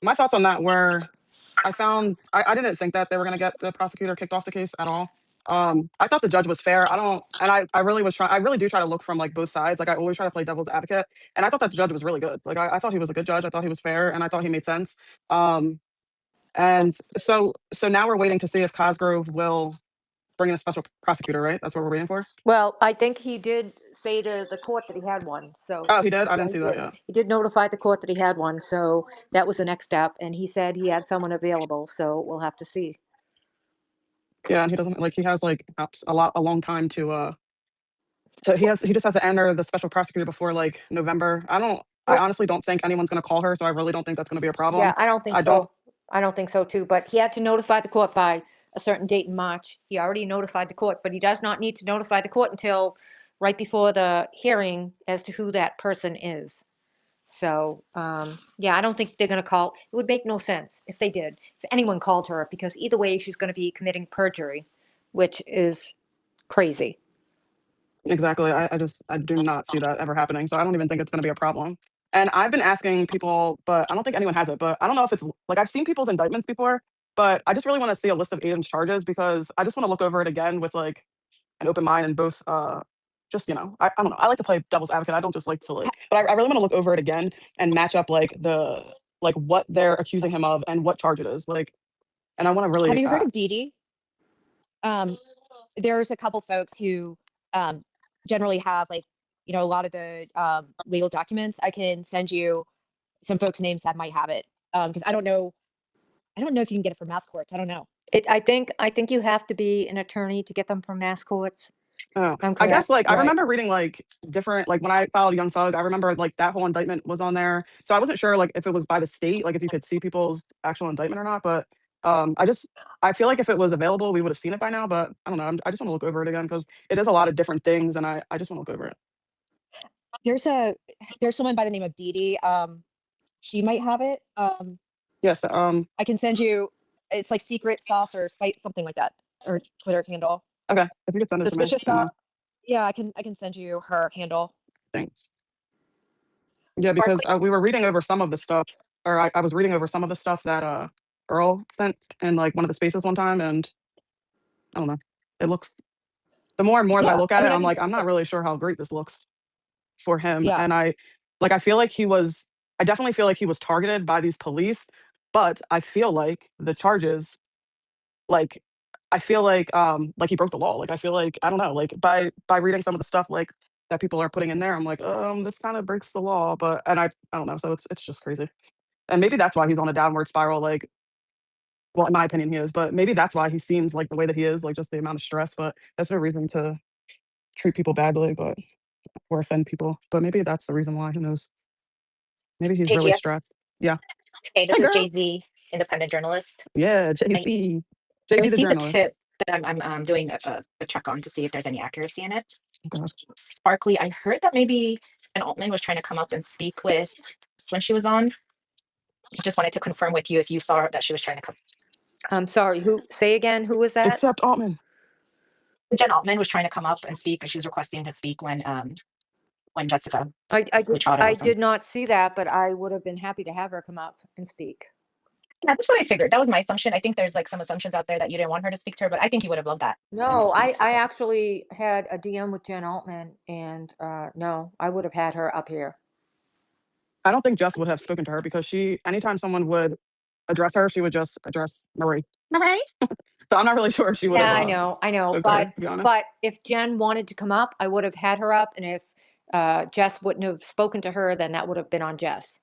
my thoughts on that were I didn't think that they were gonna get the prosecutor kicked off the case at all. I thought the judge was fair. I don't and I really was trying I really do try to look from like both sides. Like I always try to play devil's advocate. And I thought that the judge was really good. Like I thought he was a good judge. I thought he was fair and I thought he made sense. Um and so now we're waiting to see if Cosgrove will bring in a special prosecutor, right? That's what we're waiting for. Well, I think he did say to the court that he had one. So Oh, he did? I yeah, didn't he see that did. yet. He did notify the court that he had one. So that was the next step, and he said he had someone available. So we'll have to see. Yeah, and he doesn't he has like a long time to so he just has to enter the special prosecutor before like November. I Well, honestly don't think anyone's gonna call her, so I really don't think that's gonna be a yeah, problem. I don't think I don't so. I don't think so too. But he had to notify the court by a certain date in March. He already notified the court, but he does not need to notify the court until right before the hearing as to who that person is. So, yeah, I don't think they're going to call. It would make no sense if they did, if anyone called her, because either way, she's going to be committing perjury, which is crazy. Exactly. I do not see that ever happening. So I don't even think it's going to be a problem. And I've been asking people, but I don't think anyone has it. But I don't know if it's like I've seen people's indictments before, but I just really want to see a list of Aiden's charges because I just want to look over it again with like an open mind and both just I don't know. I like to play devil's advocate. I don't just like to but I really want to look over it again and match up like what they're accusing him of and what charge it is. Like and I want to Have really you heard of Dee Dee? There's a couple folks who generally have like, a lot of the legal documents. I can send you some folks' names that might have it. Because I don't know if you can get it from mass courts. I don't know. I think you have to be an attorney to get them from mass courts. Oh, I'm I guess correct. like I Right. remember reading like different like when I filed Young Thug, I remember like that whole indictment was on there. So I wasn't sure like if it was by the state, like if you could see people's actual indictment or not. But I feel like if it was available, we would have seen it by now. But I don't know. I just want to look over it again because it is a lot of different things, and I just want to look over it. There's someone by the name of Dee Dee. She might have it. Yes. I can send you. It's like Secret Sauce or Spite, something like that, or Twitter handle. Okay. If you could send it to me. Suspicious Sauce. Yeah, I can send you her handle. Thanks. Yeah, because we were reading over some of the stuff, or I was reading over some of the stuff that Earl sent in like one of the spaces one time, and I don't know. It looks the more and more that I Yeah, look at I it, mean, I'm like, I'm not really sure how great this looks for him. yeah, And I feel like I definitely feel like he was targeted by these police, but I feel like the charges, like, I feel like he broke the law. Like, I feel like, I don't know, like by reading some of the stuff like that people are putting in there, I'm like, this kind of breaks the law. But, and I don't know. So it's just crazy. And maybe that's why he's on a downward spiral. Like, well, in my opinion, he is, but maybe that's why he seems like the way that he is, like just the amount of stress. But that's no reason to treat people badly, but or offend people. But maybe that's the reason why. Who knows? Maybe he's really JGF. stressed. Yeah. Hey, this Hey, is girl. Jay Z, independent journalist. Yeah, I, JC. I JC the received a journalist. tip that I'm doing a check on to see if there's any accuracy in it. Oh, God. Sparkly, I heard that maybe an Altman was trying to come up and speak with us when she was on. Just wanted to confirm with you if you saw that she was trying to come. I'm sorry. Say again. Who was that? Except Altman. Jen Altman was trying to come up and speak, and she was requesting to speak when Jessica I did not see that, but I would have been happy to have her come up and speak. Yeah, that's what I figured. That was my assumption. I think there's like some assumptions out there that you didn't want her to speak to her, but I think you would have loved that. No, I actually had a DM with Jen Altman, and no, I would have had her up here. I don't think Jess would have spoken to her because anytime someone would address her, she would just address Marie. Marie? So I'm not really sure if she would Yeah, have. I know. spoke to her, to be honest. But if Jen wanted to come up, I would have had her up, and if Jess wouldn't have spoken to her, then that would have been on Jess.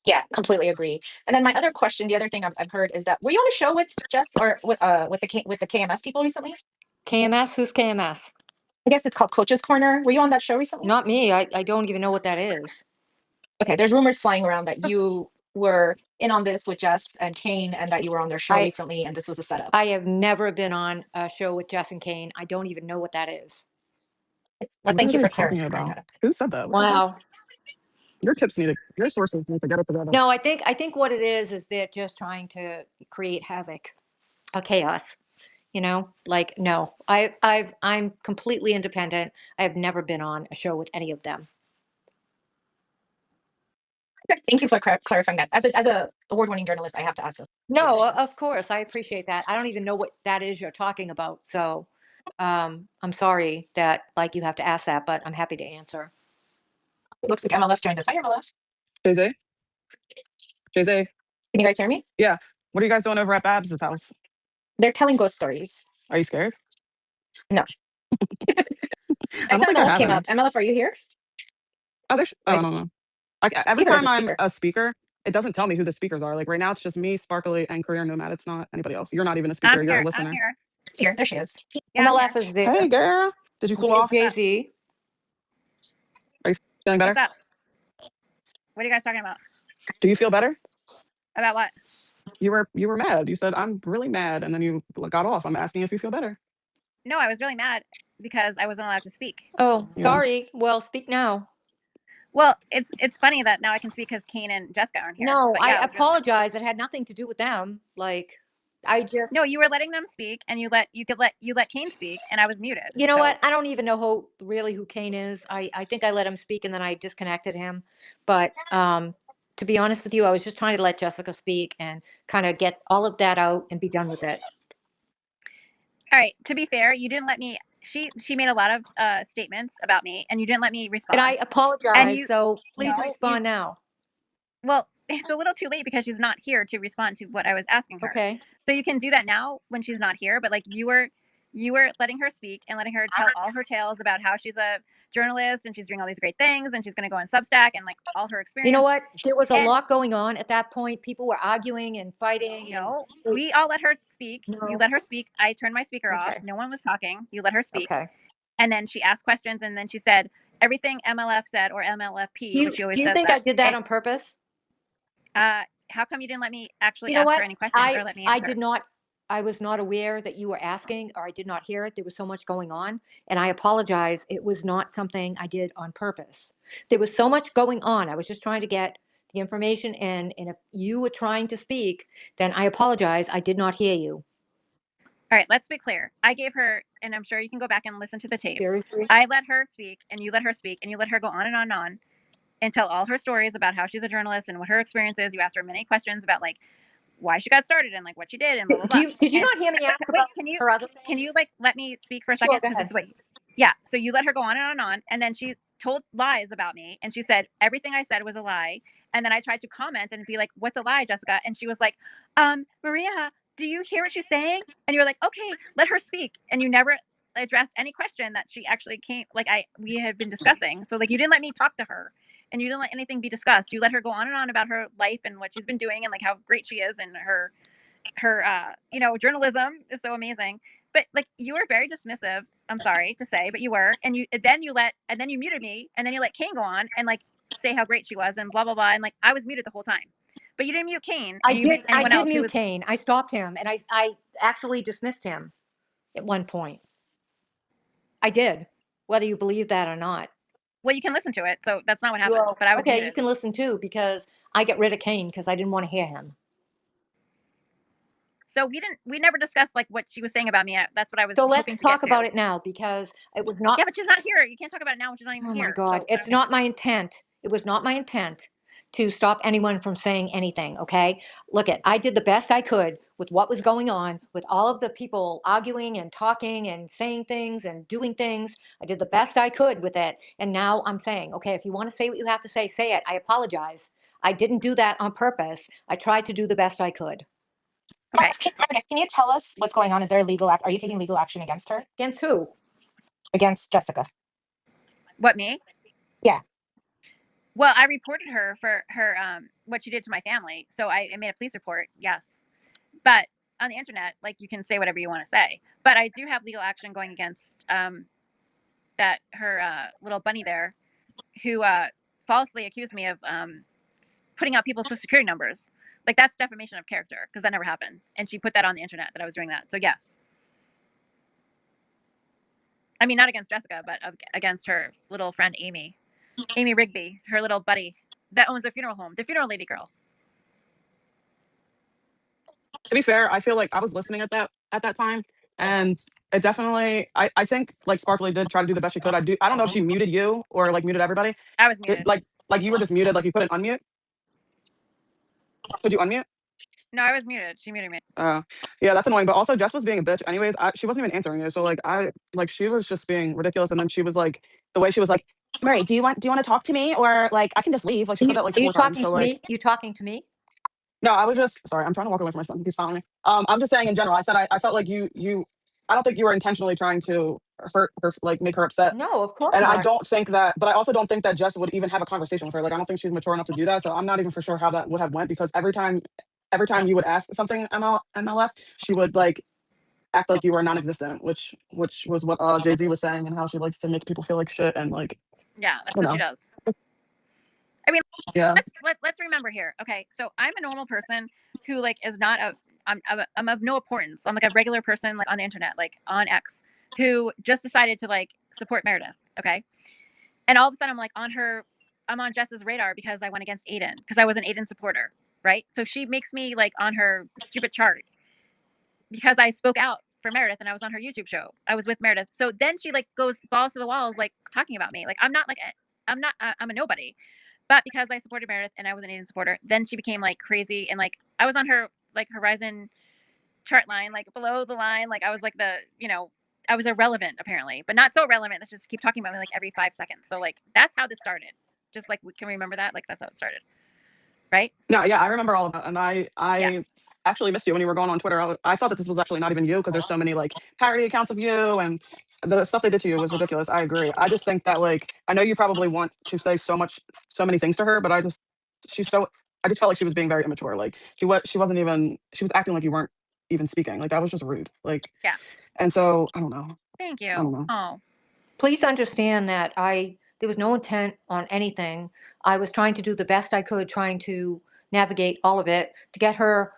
Yeah, completely agree. And then my other question, the other thing I've heard is that were you on a show with Jess or with the KMS people recently? KMS? Who's KMS? I guess it's called Coach's Corner. Were you on that show recently? Not me. I don't even know what that is. Okay, there's rumors flying around that you were in on this with Jess and Kane and that you were on their show recently and this was a setup. I have never been on a show with Jess and Kane. I don't even know what that is. Well, thank you for talking about. Who said that? Wow. Your sources need to get it together. No, I think what it is they're just trying to create havoc, a chaos. Like, no, I'm completely independent. I have never been on a show with any of them. Thank you for clarifying that. As a award-winning journalist, I have to ask this. No, of course, I appreciate that. I don't even know what that is you're talking about. So, I'm sorry that you have to ask that, but I'm happy to answer. It looks like MLF joined us. Hi, MLF. Jay-Z? Can you guys hear me? Yeah. What are you guys doing over at Babs' house? They're telling ghost stories. Are you scared? No. I saw MLF came up. MLF, are you here? I don't know. Like every Speaker is time a I'm speaker. a speaker, it doesn't tell me who the speakers are. Like right now, it's just me, Sparkly, and Career Nomad. It's not anybody else. You're not even a speaker. You're a listener. I'm here. It's here. There she is. Yeah, I'm MLF is there. Hey, girl. Did you cool off? Jay-Z. Are you feeling better? What's up? What are you guys talking about? Do you feel better? About what? You were mad. You said, I'm really mad. And then you got off. I'm asking if you feel better. No, I was really mad because I wasn't allowed to speak. Oh, Yeah. sorry. Well, speak now. Well, it's funny that now I can speak because Kane and Jessica aren't here. No, but yeah, I was really mad. apologize. It had nothing to do with them. I just, No, you were letting them speak, and you let Kane speak, and I was muted. you know So what? I don't even know who Kane is. I think I let him speak and then I disconnected him. But to be honest with you, I was just trying to let Jessica speak and kind of get all of that out and be done with it. all right. To be fair, you didn't let me. She made a lot of statements about me, and you didn't let me respond. And I apologize. And you So please no, respond now. well, it's a little too late because she's not here to respond to what I was asking her. Okay. So you can do that now when she's not here. But like you were letting her speak and letting her tell all her tales about how she's a journalist and she's doing all these great things and she's going to go on Substack and like all her experience. You know what? There was a And lot going on at that point. People were arguing and fighting. no, And we all let her speak. You no. let her speak. I turned my speaker off. Okay. No one was talking. You let her speak. Okay. And then she asked questions and then she said everything MLF said or MLFP, which she always Do you says think that. I did that on purpose? How come you didn't let me actually You know ask what? her any questions or let me I answer? did not. I was not aware that you were asking, or I did not hear it. There was so much going on, and I apologize. It was not something I did on purpose. There was so much going on. I was just trying to get the information in, and if you were trying to speak, then I apologize. I did not hear you. All right, let's be clear. I gave her, and I'm sure you can go back and listen to the tape. Seriously? I let her speak, and you let her speak, and you let her go on and on and tell all her stories about how she's a journalist and what her experience is. You asked her many questions about like why she got started and like what she did and blah blah blah. Did you And not hear me ask wait, about can you her other can things? you like let me speak for a Sure, second? go Because this ahead. is what yeah. So you let her go on and on, and then she told lies about me, and she said everything I said was a lie. And then I tried to comment and be like, "What's a lie, Jessica?" And she was like, Maria, do you hear what she's saying?" And you were like, "Okay, let her speak." And you never addressed any question that she actually came like we had been discussing. So like you didn't let me talk to her. And you didn't let anything be discussed. You let her go on and on about her life and what she's been doing and like how great she is and her journalism is so amazing. But like you were very dismissive. I'm sorry to say, but you were. And then you muted me, and then you let Kane go on and like say how great she was and blah blah blah. And like I was muted the whole time, but you didn't mute Kane, and you muted I anyone did else who mute was. Kane. I stopped him, and I actually dismissed him at one point. I did, whether you believe that or not. Well, you can listen to it. So that's not what happened. Well, But I was okay, you muted. can listen too because I get rid of Kane because I didn't want to hear him. So we never discussed like what she was saying about me. That's what I was So let's hoping to get talk to. about it now because it was not. Yeah, but she's not here. You can't talk about it now when she's not even Oh my here. God, So it's not my intent. It was not my intent to stop anyone from saying anything. Okay, look I did the best I could with what was going on, with all of the people arguing and talking and saying things and doing things. I did the best I could with it, and now I'm saying, okay, if you want to say what you have to say it. I apologize. I didn't do that on purpose. I tried to do the best I could. Okay. Meredith, can you tell us what's going on? Is there legal act? Are you taking legal action against her? Against who? Against Jessica? what, me? Yeah. Well, I reported her for her what she did to my family. So I made a police report. Yes. But on the internet, like you can say whatever you want to say. But I do have legal action going against that her little bunny there, who falsely accused me of putting out people's social security numbers. Like that's defamation of character because that never happened, and she put that on the internet that I was doing that. So yes, I mean not against Jessica, but against her little friend Amy Rigby, her little buddy that owns a funeral home, the funeral lady girl. To be fair, I feel like I was listening at that time, and it definitely I think like Sparkly did try to do the best she could. I don't know if she muted you or like muted everybody. I was muted. Like you were just muted, like you couldn't unmute. Could you unmute? No, I was muted. She muted me. Yeah, that's annoying. But also, Jess was being a bitch. Anyways, she wasn't even answering you. So she was just being ridiculous. And then she was like, the way she was like, Murray, do you want to talk to me or like I can just leave? Like she said that like Are you 4 times. talking So to like, me? You talking to me? no, I was just sorry. I'm trying to walk away from my son. He's following me. I'm just saying in general. I said I felt like you. I don't think you were intentionally trying to hurt her, like make her upset. No, of course And I not. don't think that, but I also don't think that Jess would even have a conversation with her. Like I don't think she's mature enough to do that. So I'm not even for sure how that would have went because every time you would ask something MLF, she would like act like you were non-existent, which was what Jay-Z was saying and how she likes to make people feel like shit and like Yeah, that's you what she know. does. I mean, Yeah. let's remember here. Okay, so I'm a normal person who like is not a I'm of no importance. I'm like a regular person like on the internet, like on X, who just decided to like support Meredith. Okay, and all of a sudden I'm on Jess's radar because I went against Aiden because I was an Aiden supporter, right? So she makes me like on her stupid chart, because I spoke out for Meredith and I was on her YouTube show. I was with Meredith. So then she like goes balls to the walls, like talking about me. Like I'm a nobody. But because I supported Meredith and I was an Aiden supporter, then she became like crazy. And like I was on her like Horizon chart line, like below the line. Like I was like I was irrelevant apparently, but not so relevant that just keep talking about me like every 5 seconds. So like that's how this started. Just like we can remember that. Like that's how it started. Right? No, yeah, I remember all of that, and Yeah. I actually missed you when you were going on Twitter. I thought that this was actually not even you because there's so many like parody accounts of you, and the stuff they did to you was ridiculous. I agree. I just think that like I know you probably want to say so many things to her, but she's so I just felt like she was being very immature. Like she wasn't even she was acting like you weren't even speaking. Like that was just rude. Like Yeah. and so I don't know. Thank you. I don't know. Oh. Please understand that there was no intent on anything. I was trying to do the best I could, trying to navigate all of it to get her,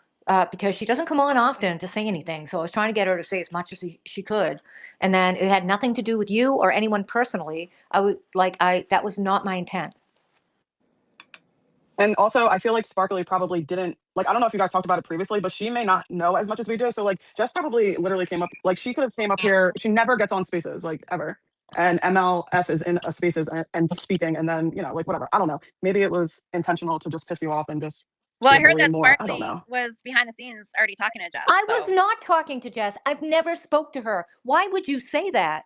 because she doesn't come on often to say anything. So I was trying to get her to say as much as she could. And then it had nothing to do with you or anyone personally. That was not my intent. And also, I feel like Sparkly probably didn't like. I don't know if you guys talked about it previously, but she may not know as much as we do. So like, Jess probably literally came up like she could have came up here. She never gets on Spaces like ever. And MLF is in a Spaces and speaking, and then like whatever. I don't know. Maybe it was intentional to just piss you off and just Well, be I a heard bully that more. I don't Sparkly know. was behind the scenes already talking to Jess. I So was not talking to Jess. I've never spoke to her. Why would you say that?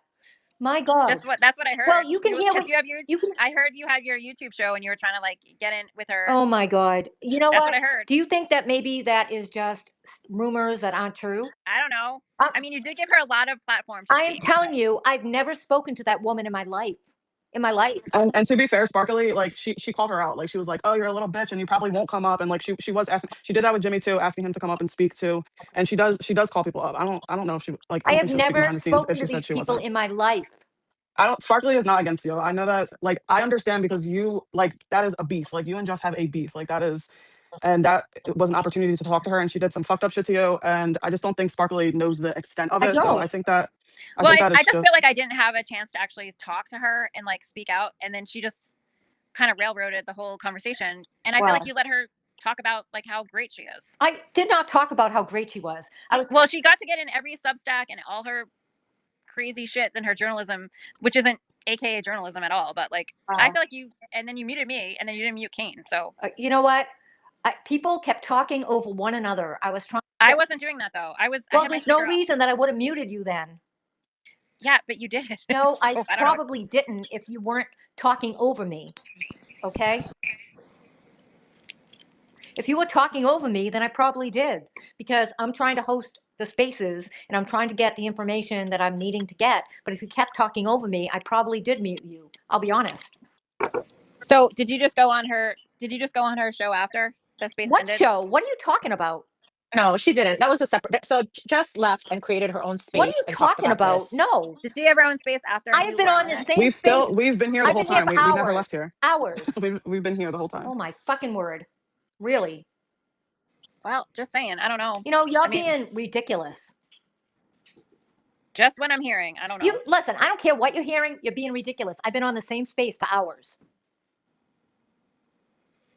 My God. that's what I heard. Well, you can hear because what you can. I heard you had your YouTube show and you were trying to like get in with her. Oh my God. You know That's what? what I heard. Do you think that maybe that is just rumors that aren't true? I don't know. I- I mean, you did give her a lot of platforms to I am speak. telling you, I've never spoken to that woman in my life. And to be fair, Sparkly, like she called her out. Like she was like, "Oh, you're a little bitch, and you probably won't come up." And like she was asking, she did that with Jimmy too, asking him to come up and speak too. And she does call people up. I don't know if she like I I don't have think she was speaking never behind the scenes spoken if to she said these she people wasn't. in my life. Sparkly is not against you. I know that like I understand because you like that is a beef. Like you and Jess have a beef. Like that is and that was an opportunity to talk to her and she did some fucked up shit to you. And I just don't think Sparkly knows the extent of I it. So don't. I think that Well, I it's just feel like I didn't have a chance to actually talk to her and like speak out, and then she just kind of railroaded the whole conversation. And I feel like Wow. you let her talk about like how great she is. I did not talk about how great she was. Well, she got to get in every Substack and all her crazy shit than her journalism, which isn't AKA journalism at all. But like, I feel like and then you muted me, and then you didn't mute Kane. So you know what? People kept talking over one another. I was trying. I wasn't doing that though. I Well, had my there's no speaker off. reason that I would have muted you then. Yeah, but you did. No, So, I don't know. probably didn't if you weren't talking over me. Okay? If you were talking over me, then I probably did because I'm trying to host the spaces and I'm trying to get the information that I'm needing to get. But if you kept talking over me, I probably did mute you. I'll be honest. So did you just go on her show after the space What ended? show? What are you talking about? No, she didn't. That was a separate. So Jess left and created her own space What are you and talked talking about? this. No. Did she have her own space after? I have been on the same space. we've been here the I've whole been here time. for We never hours. left here. Hours. We've been here the whole time. Oh my fucking word. Really? Well, just saying. I don't know. You know, you're being ridiculous. Just what I'm hearing. I don't know. You listen, I don't care what you're hearing. You're being ridiculous. I've been on the same space for hours.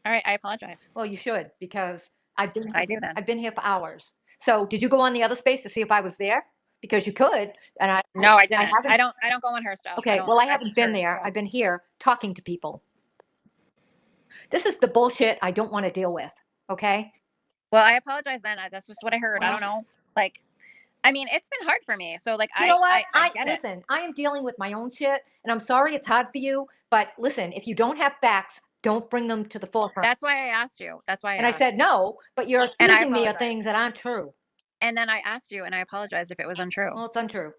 All right, I apologize. Well, you should because I've been here for hours. So, did you go on the other space to see if I was there? Because you could, and No, I didn't. haven't. I don't go on her stuff. Okay, well, I haven't been there. I've been here talking to people. This is the bullshit I don't want to deal with. Okay. Well, I apologize then. That's just what I heard. Well, I don't know. Like, I mean, it's been hard for me. So, like, you know what? I get it. Listen, I am dealing with my own shit, and I'm sorry it's hard for you. But listen, if you don't have facts, don't bring them to the forefront. That's why I asked you. That's why. And I said no, but you're accusing me of things that aren't true. And then I asked you, and I apologized if it was untrue. Well, it's untrue.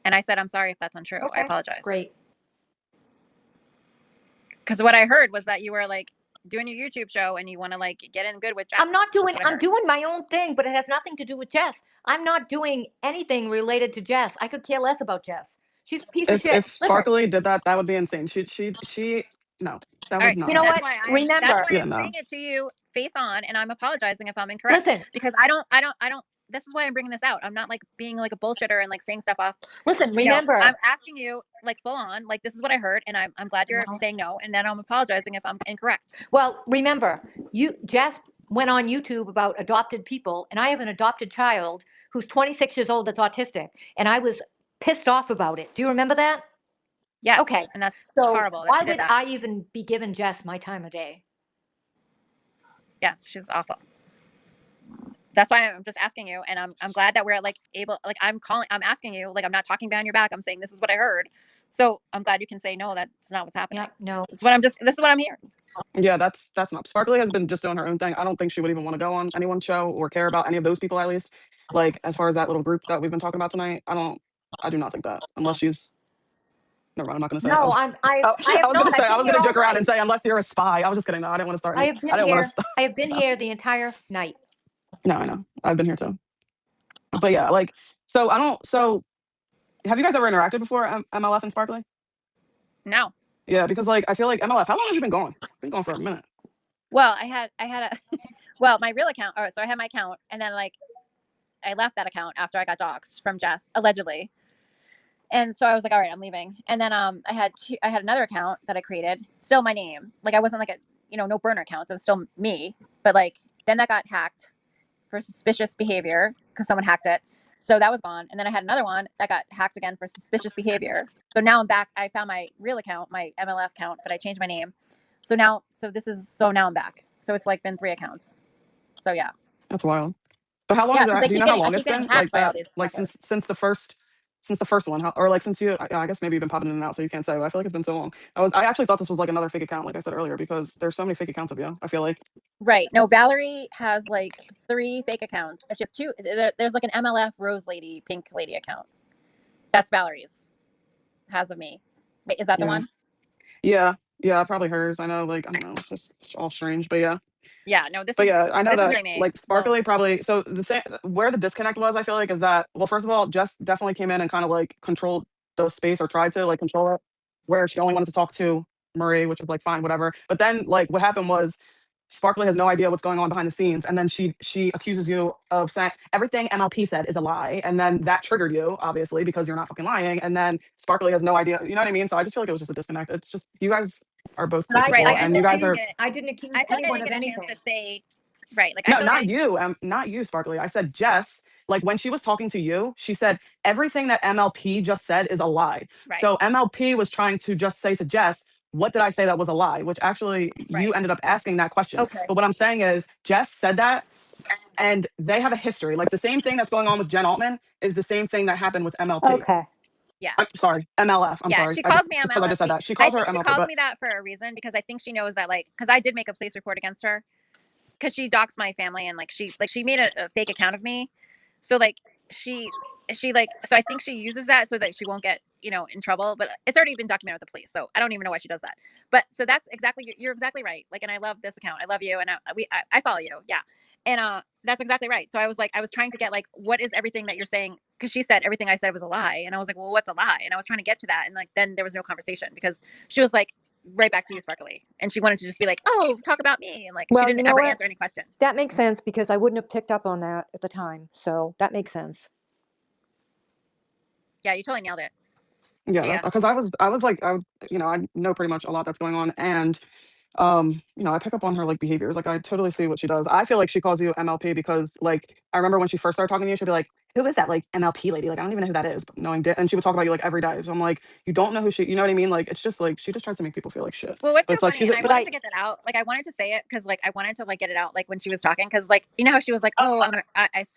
And I said, I'm sorry if that's untrue. Okay. I apologize. Great. Because what I heard was that you were like doing your YouTube show and you want to like get in good with Jess. I'm not doing. I'm doing my own thing, but it has nothing to do with Jess. I'm not doing anything related to Jess. I could care less about Jess. She's a piece of shit. If Sparkly did that, that would be insane. She no. That would not. You know what? Remember, that's why I'm no. saying it to you face on, and I'm apologizing if I'm incorrect. Listen, because I don't. This is why I'm bringing this out. I'm not like being like a bullshitter and like saying stuff off. Listen, remember, I'm asking you like full on, like this is what I heard, and I'm glad you're saying no, and then I'm apologizing if I'm incorrect. Well, remember, Jess went on YouTube about adopted people, and I have an adopted child who's 26 years old that's autistic, and I was pissed off about it. Do you remember that? Yes. Okay. And that's So horrible that why she did would that. I even be giving Jess my time of day? Yes, she's awful. That's why I'm just asking you, and I'm glad that we're like able, like I'm asking you, like I'm not talking behind your back. I'm saying this is what I heard. So I'm glad you can say no, that's not what's happening. Yeah, no. This is what I'm hearing. Yeah, that's not. Sparkly has been just doing her own thing. I don't think she would even want to go on anyone's show or care about any of those people, at least. Like, as far as that little group that we've been talking about tonight, I do not think that, unless she's. Never mind, I'm not going to say it. No, I have not. I I've was been going to here all joke around night. and say, unless you're a spy. I was just kidding. No, I didn't want to start. I have been I didn't want here. to start. I have been here the entire night. No, I know. I've been here too. But yeah, like, so have you guys ever interacted before, MLF and Sparkly? No. Yeah, because like, I feel like MLF, how long have you been gone? Been gone for a minute. Well, I had a well, my real account. So I had my account, and then like I left that account after I got doxxed from Jess, allegedly. And so I was like, all right, I'm leaving. And then I had another account that I created, still my name. Like I wasn't like no burner accounts. It was still me. But like then that got hacked for suspicious behavior because someone hacked it. So that was gone. And then I had another one that got hacked again for suspicious behavior. So now I'm back. I found my real account, my MLF account, but I changed my name. So now I'm back. So it's like been 3 accounts. So yeah. That's wild. But how long Yeah, is because that? Do you know how long I it's keep getting been? hacked Like by all that, these like fuckers. since the first one, or like since you, I guess maybe you've been popping in and out, so you can't say. But I feel like it's been so long. I actually thought this was like another fake account, like I said earlier, because there's so many fake accounts of you. I feel like. Right. No, Valerie has like 3 fake accounts. It's just 2. There's like an MLF Rose Lady, Pink Lady account. That's Valerie's. Has of me. Wait, is that the Yeah. one? Yeah, probably hers. I know, like, I don't know, it's all strange, but yeah. Yeah. No, this But is yeah, I know this is that really me. like Sparkly probably. So the thing where the disconnect was, I feel like, is that, well, first of all, Jess definitely came in and kind of like controlled the space, or tried to like control it, where she only wanted to talk to Marie, which was like fine, whatever. But then like what happened was Sparkly has no idea what's going on behind the scenes, and then she accuses you of saying everything MLP said is a lie, and then that triggered you, obviously, because you're not fucking lying, and then Sparkly has no idea. You know what I mean? So I just feel like it was just a disconnect. It's just, you guys are both cool But people, Right. and you guys are. I didn't accuse I feel like I anyone didn't of get a chance anything. to say. Right. Like I No, feel like not you. Not you, Sparkly. I said Jess. Like when she was talking to you, she said everything that MLP just said is a lie. Right. So MLP was trying to just say to Jess, what did I say that was a lie? Which actually you Right. ended up asking that question. Okay. But what I'm saying is Jess said that, and they have a history. Like the same thing that's going on with Jen Altman is the same thing that happened with MLP. Okay. Yeah. I'm sorry, MLF. I'm Yeah, sorry. she I calls just me because I just said MLFP. that. She I calls her think she MLP, calls but me that for a reason, because I think she knows that, like, because I did make a police report against her because she doxed my family, and like she made a fake account of me. So like she like, so I think she uses that so that she won't get in trouble, but it's already been documented with the police, so I don't even know why she does that. But so that's exactly, you're exactly right. Like, and I love this account. I love you, and I follow you. Yeah. And that's exactly right. So I was trying to get like, what is everything that you're saying? Because she said everything I said was a lie, and I was like, well, what's a lie? And I was trying to get to that, and like then there was no conversation because she was like, right back to you, Sparkly, and she wanted to just be like, oh, talk about me, and like Well, she you didn't know ever what? answer any question. That makes sense because I wouldn't have picked up on that at the time. So that makes sense. Yeah, you totally nailed it. yeah, because I was like, I know pretty much a lot that's going on, and I pick up on her like behaviors. Like I totally see what she does. I feel like she calls you MLP because like I remember when she first started talking to you, she'd be like, who is that like MLP lady? Like I don't even know who that is, but and she would talk about you like every day. So I'm like, you don't know who you know what I mean? Like it's just like she just tries to make people feel like shit. Well, what's But so it's like funny, she's and I wanted to get that out. Like, I wanted to say it because, like, I wanted to like get it out, like when she was talking, because, like, you know how she was like, "Oh,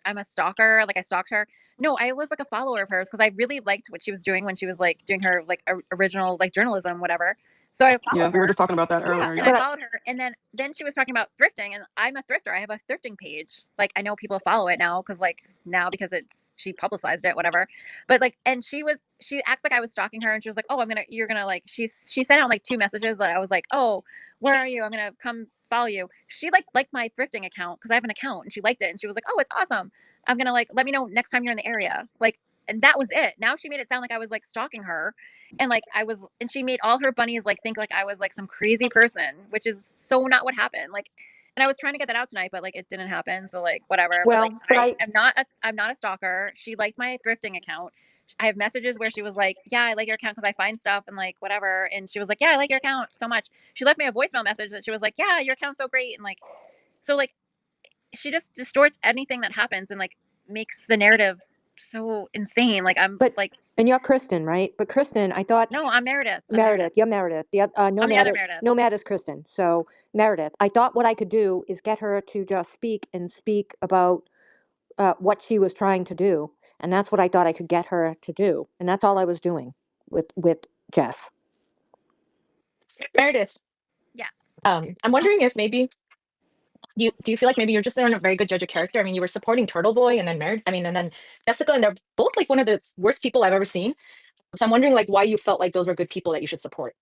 I'm a stalker," like I stalked her. No, I was like a follower of hers because I really liked what she was doing when she was like doing her like original like journalism, whatever. So I followed we were her. just talking about that earlier. And Yeah. I followed her, and then she was talking about thrifting, and I'm a thrifter. I have a thrifting page. Like, I know people follow it now because because she publicized it, whatever. But like, and she acts like I was stalking her, and she was like, "Oh, you're gonna like." She sent out like 2 messages that I was like, "Oh, where are you? I'm gonna come follow you." She liked my thrifting account because I have an account, and she liked it, and she was like, "Oh, it's awesome. I'm gonna like let me know next time you're in the area." Like, and that was it. Now she made it sound like I was like stalking her, and like and she made all her bunnies like think like I was like some crazy person, which is so not what happened. Like, and I was trying to get that out tonight, but like it didn't happen. So like whatever. Well, but like I'm not a stalker. She liked my thrifting account. I have messages where she was like, "Yeah, I like your account because I find stuff and like whatever." And she was like, "Yeah, I like your account so much." She left me a voicemail message that she was like, "Yeah, your account's so great," and like, so like, she just distorts anything that happens and like makes the narrative so insane. Like I'm But like, and you're Kristen, right? But Kristen, I thought no, I'm Meredith. I'm Meredith. Meredith, you're Meredith. I'm the other Meredith. Nomad is Kristen. So Meredith, I thought what I could do is get her to just speak and speak about what she was trying to do, and that's what I thought I could get her to do, and that's all I was doing with Jess. Meredith, Yes. I'm wondering if maybe do you feel like maybe you're just not a very good judge of character? I mean, you were supporting Turtle Boy and then and then Jessica, and they're both like one of the worst people I've ever seen. So I'm wondering like why you felt like those were good people that you should support.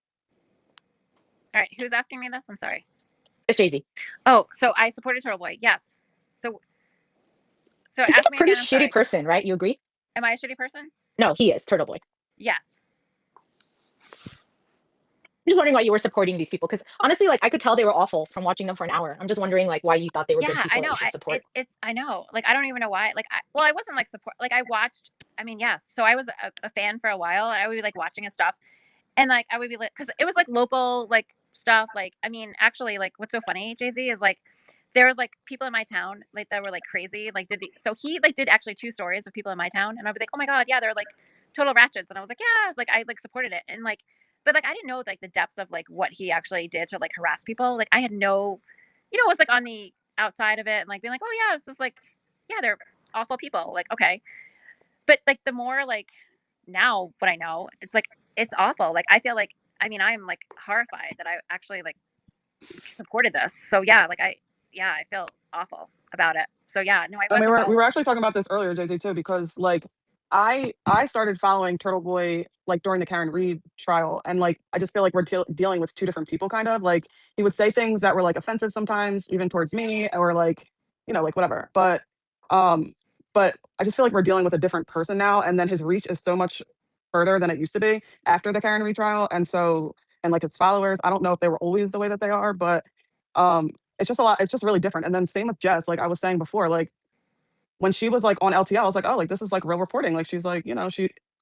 All right. Who's asking me this? I'm sorry. It's Jay-Z. Oh, so I supported Turtle Boy. Yes. So He's ask a me pretty again. I'm shitty sorry. person, right? You agree? Am I a shitty person? No, he is Turtle Boy. Yes. I'm just wondering why you were supporting these people because honestly, like I could tell they were awful from watching them for an hour. I'm just wondering like why you thought they were good Yeah, people I that know. you should support. I know. Like I don't even know why. Like I wasn't like support. Like I watched. I mean, yes. So I was a fan for a while. I would be like watching his stuff, and like I would be like, because it was like local like stuff. Like I mean, actually, like what's so funny, Jay-Z, is like there was like people in my town like that were like crazy. Like so he like did actually 2 stories of people in my town, and I'd be like, oh my god, yeah, they're like total ratchets, and I was like, yeah, like I like supported it, and like, but like I didn't know like the depths of like what he actually did to like harass people. Like I had no, it was like on the outside of it and like being like, oh yeah, this is like, yeah, they're awful people. Like okay, but like the more like now what I know, it's like it's awful. Like I feel like I'm like horrified that I actually like supported this. So yeah, like I feel awful about it. So yeah, no, I And wasn't. we were actually talking about this earlier, JJ, too, because like I started following Turtle Boy like during the Karen Reed trial, and like I just feel like we're dealing with 2 different people, kind of like he would say things that were like offensive sometimes, even towards me, or like like whatever. Um, but I just feel like we're dealing with a different person now, and then his reach is so much further than it used to be after the Karen Reed trial, and like his followers, I don't know if they were always the way that they are, but um, it's just a lot. It's just really different. And then same with Jess, like I was saying before, like when she was like on LTL, I was like, oh, like this is like real reporting. Like she's like,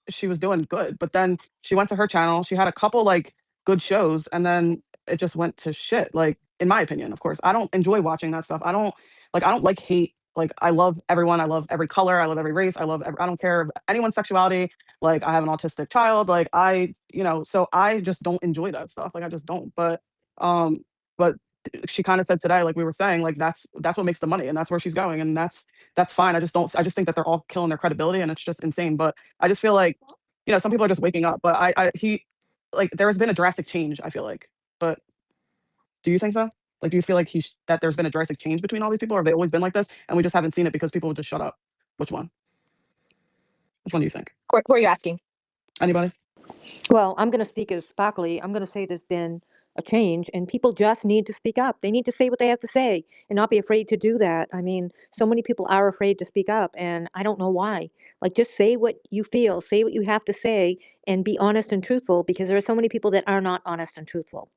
she was doing good. But then she went to her channel. She had a couple like good shows, and then it just went to shit. Like in my opinion, of course, I don't enjoy watching that stuff. I don't like hate. Like I love everyone. I love every color. I love every race. I don't care anyone's sexuality. Like I have an autistic child. Like so I just don't enjoy that stuff. Like I just don't. Um, but she kind of said today, like we were saying, like that's what makes the money, and that's where she's going, and that's fine. I just think that they're all killing their credibility, and it's just insane. But I just feel like, some people are just waking up. But he like there has been a drastic change, I feel like. But do you think so? Like do you feel like that there's been a drastic change between all these people, or have they always been like this and we just haven't seen it because people would just shut up? Which one? Which one do you think? Who are you asking? Anybody? Well, I'm going to speak as Sparkly. I'm going to say there's been a change, and people just need to speak up. They need to say what they have to say and not be afraid to do that. I mean, so many people are afraid to speak up, and I don't know why. Like, just say what you feel, say what you have to say, and be honest and truthful, because there are so many people that are not honest and truthful.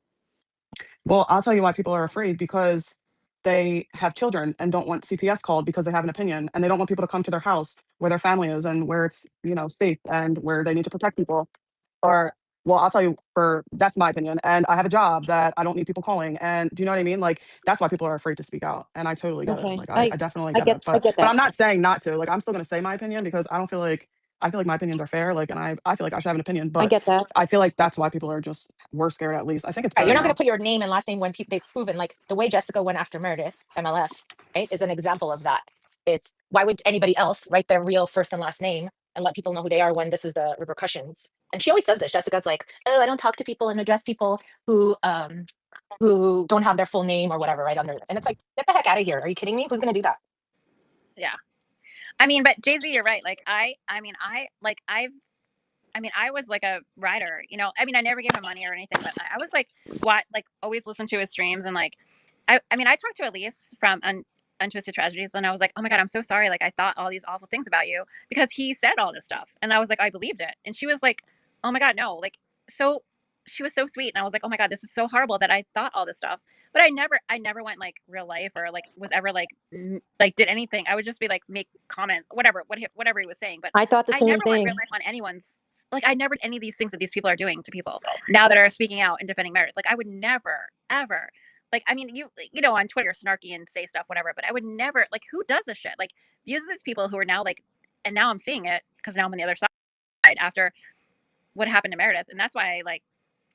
Well, I'll tell you why people are afraid, because they have children and don't want CPS called because they have an opinion, and they don't want people to come to their house where their family is and where it's, safe, and where they need to protect people. Or, well, I'll tell you, that's my opinion. And I have a job that I don't need people calling. And do you know what I mean? Like that's why people are afraid to speak out. And I totally get it. Okay, Like I definitely I get it. I But get that. I'm not saying not to. Like I'm still gonna say my opinion because I feel like my opinions are fair. Like, and I feel like I should have an opinion. I But get that. I feel like that's why people are just we're scared, at least. I think it's Right, better you're not going now. to put your name and last name when they've proven like the way Jessica went after Meredith, MLF, right, is an example of that. It's why would anybody else write their real first and last name and let people know who they are when this is the repercussions? And she always says this. Jessica's like, oh, I don't talk to people and address people who don't have their full name or whatever right under it. And it's like, get the heck out of here. Are you kidding me? Who's going to do that? Yeah. I mean, but Jay-Z, you're right. Like I was like a writer, I mean, I never gave him money or anything, but I was like, always listen to his streams. And like, I talked to Elise from Untwisted Tragedies, and I was like, oh my God, I'm so sorry. Like, I thought all these awful things about you because he said all this stuff. And I was like, I believed it. And she was like, oh my God, no. Like, so she was so sweet. And I was like, oh my God, this is so horrible that I thought all this stuff. But I never went like real life or like was ever like, did anything. I would just be like, make comments, whatever he was saying. But I thought the I same never went thing. real life on anyone's, like, I never, any of these things that these people are doing to people now that are speaking out and defending Meredith. Like, I would never, ever, Like, I mean, you know, on Twitter, snarky and say stuff, whatever. But I would never, like, who does this shit? Like, these are these people who are now like, and now I'm seeing it because now I'm on the other side after what happened to Meredith, and that's why I like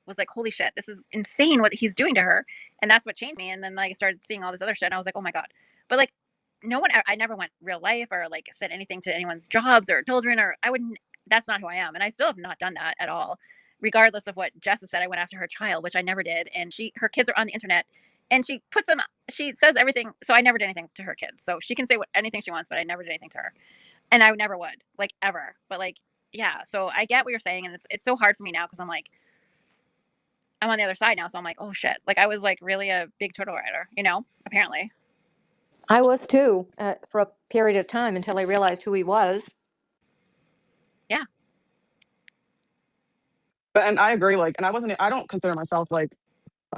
was like, holy shit, this is insane what he's doing to her, and that's what changed me. And then like I started seeing all this other shit, and I was like, oh my god. But like, no one, I never went real life or like said anything to anyone's jobs or children, or I wouldn't. That's not who I am, and I still have not done that at all. Regardless of what Jess has said, I went after her child, which I never did, and her kids are on the internet, and she puts them, she says everything. So I never did anything to her kids. So she can say anything she wants, but I never did anything to her, and I never would, like ever. But like, yeah. So I get what you're saying, and it's so hard for me now because I'm like, I'm on the other side now, so I'm like, oh shit. Like I was like really a big turtle rider, you know, apparently. I was too, for a period of time until I realized who he was. Yeah. But and I agree, like, and I don't consider myself like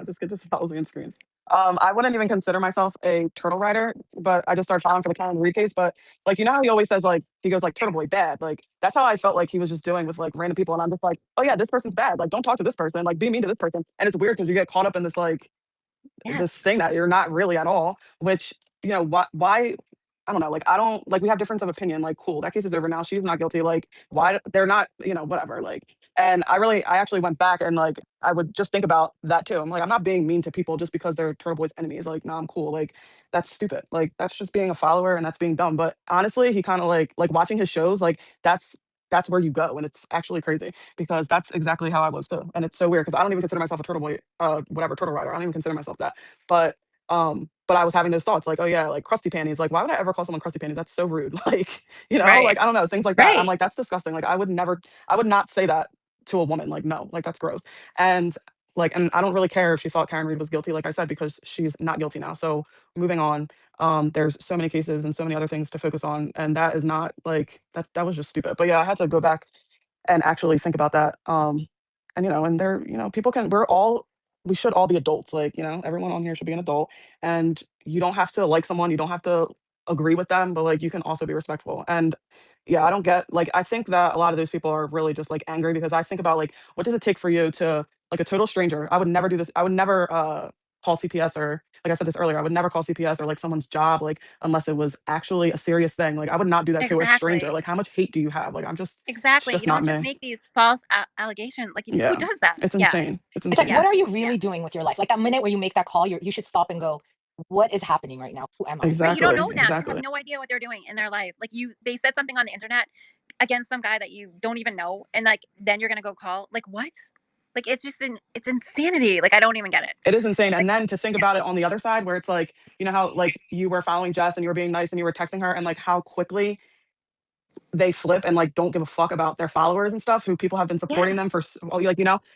this kid just follows me on screen. I wouldn't even consider myself a turtle rider, but I just started filing for the Karen Reed case. But like, you know how he always says like he goes like Turtle Boy bad. Like that's how I felt like he was just doing with like random people, and I'm just like, oh yeah, this person's bad. Like don't talk to this person. Like be mean to this person. And it's weird because you get caught up in this like Yes. this thing that you're not really at all. Which you know why I don't know. Like I don't like we have difference of opinion. Like cool, that case is over now. She's not guilty. Like why they're not whatever. Like and I actually went back and like I would just think about that too. I'm like I'm not being mean to people just because they're Turtle Boy's enemies. Like no, I'm cool. Like that's stupid. Like that's just being a follower and that's being dumb. But honestly, he kind of like watching his shows. Like that's where you go, and it's actually crazy because that's exactly how I was too. And it's so weird because I don't even consider myself a Turtle Boy, whatever Turtle Rider. I don't even consider myself that. But I was having those thoughts like, oh yeah, like crusty panties. Like, why would I ever call someone crusty panties? That's so rude. Like, Right. like I don't know, things like that. I'm Right. like, that's disgusting. Like, I would not say that to a woman. Like, no, like that's gross. And and I don't really care if she thought Karen Reed was guilty, like I said, because she's not guilty now. So moving on. There's so many cases and so many other things to focus on. And that is not like that was just stupid. But yeah, I had to go back and actually think about that. And and there, people we should all be adults. Like, everyone on here should be an adult. And you don't have to like someone, you don't have to agree with them, but like you can also be respectful. And yeah, I don't get like I think that a lot of those people are really just like angry because I think about like what does it take for you to like a total stranger? I would never do this. I would never call CPS or like I said this earlier, I would never call CPS or like someone's job like unless it was actually a serious thing. Like I would not do that to a stranger. Exactly. Like how much hate do you have? Like it's Exactly. You just not don't just me. make these false allegations. Like who Yeah. does that? It's Yeah. insane. It's It's like, insane. what are you Yeah. really doing with your life? Like, that minute where you make that call, you should stop and go, what is happening right now? Who am I? Right. You don't Exactly. know them. You have Exactly. no idea what they're doing in their life. Like they said something on the internet against some guy that you don't even know, and like then you're gonna go call. Like what? Like it's just it's insanity. Like I don't even get it. It is insane. Like And then to think about it on the other side where it's like, how like you were following Jess and you were being nice and you were texting her and like how quickly they flip and like don't give a fuck about their followers and stuff who people have been supporting yeah. them for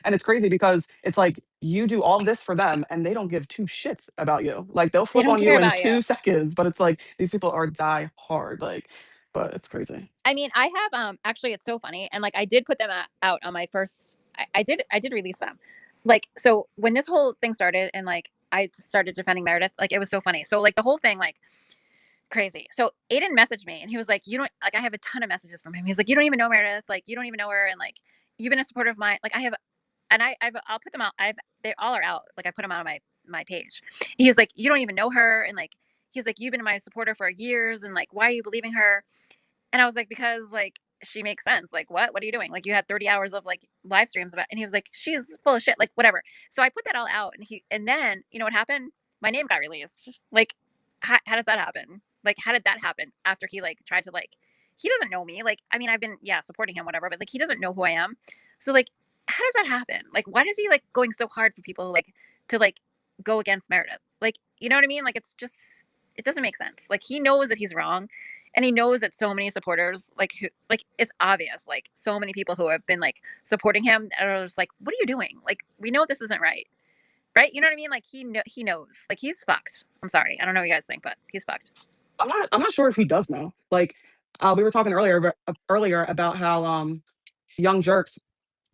and it's crazy because it's like you do all this for them and they don't give two shits about you. Like they'll They flip don't on care you in about you. 2 seconds, but it's like these people are die hard. Like, but it's crazy. I mean, I have actually it's so funny, and like I did put them out on my first. I did release them, like so when this whole thing started, and like I started defending Meredith, like it was so funny. So like the whole thing, like crazy. So Aiden messaged me, and he was like, "You don't like." I have a ton of messages from him. He's like, "You don't even know Meredith. Like you don't even know her, and like you've been a supporter of mine. Like I have, and I'll put them out. They all are out. Like I put them out on my page. He was like, "You don't even know her," and like he's like, "You've been my supporter for years, and like why are you believing her?" And I was like, because like she makes sense. Like, what? What are you doing? Like, you had 30 hours of like live streams about, and he was like, she's full of shit. Like, whatever. So I put that all out, and then you know what happened? My name got released. Like, how does that happen? Like, how did that happen after he like tried to like, he doesn't know me. Like, I mean, I've been supporting him, whatever, but like he doesn't know who I am. So like, how does that happen? Like, why is he like going so hard for people like to like go against Meredith? Like, you know what I mean? Like, it's just it doesn't make sense. Like, he knows that he's wrong, and he knows that so many supporters like who like it's obvious like so many people who have been like supporting him are just like, what are you doing? Like we know this isn't right, you know what I mean? Like he knows, like he's fucked. I'm sorry, I don't know what you guys think, but he's fucked. I'm not sure if he does know. Like we were talking earlier about how Young Jerks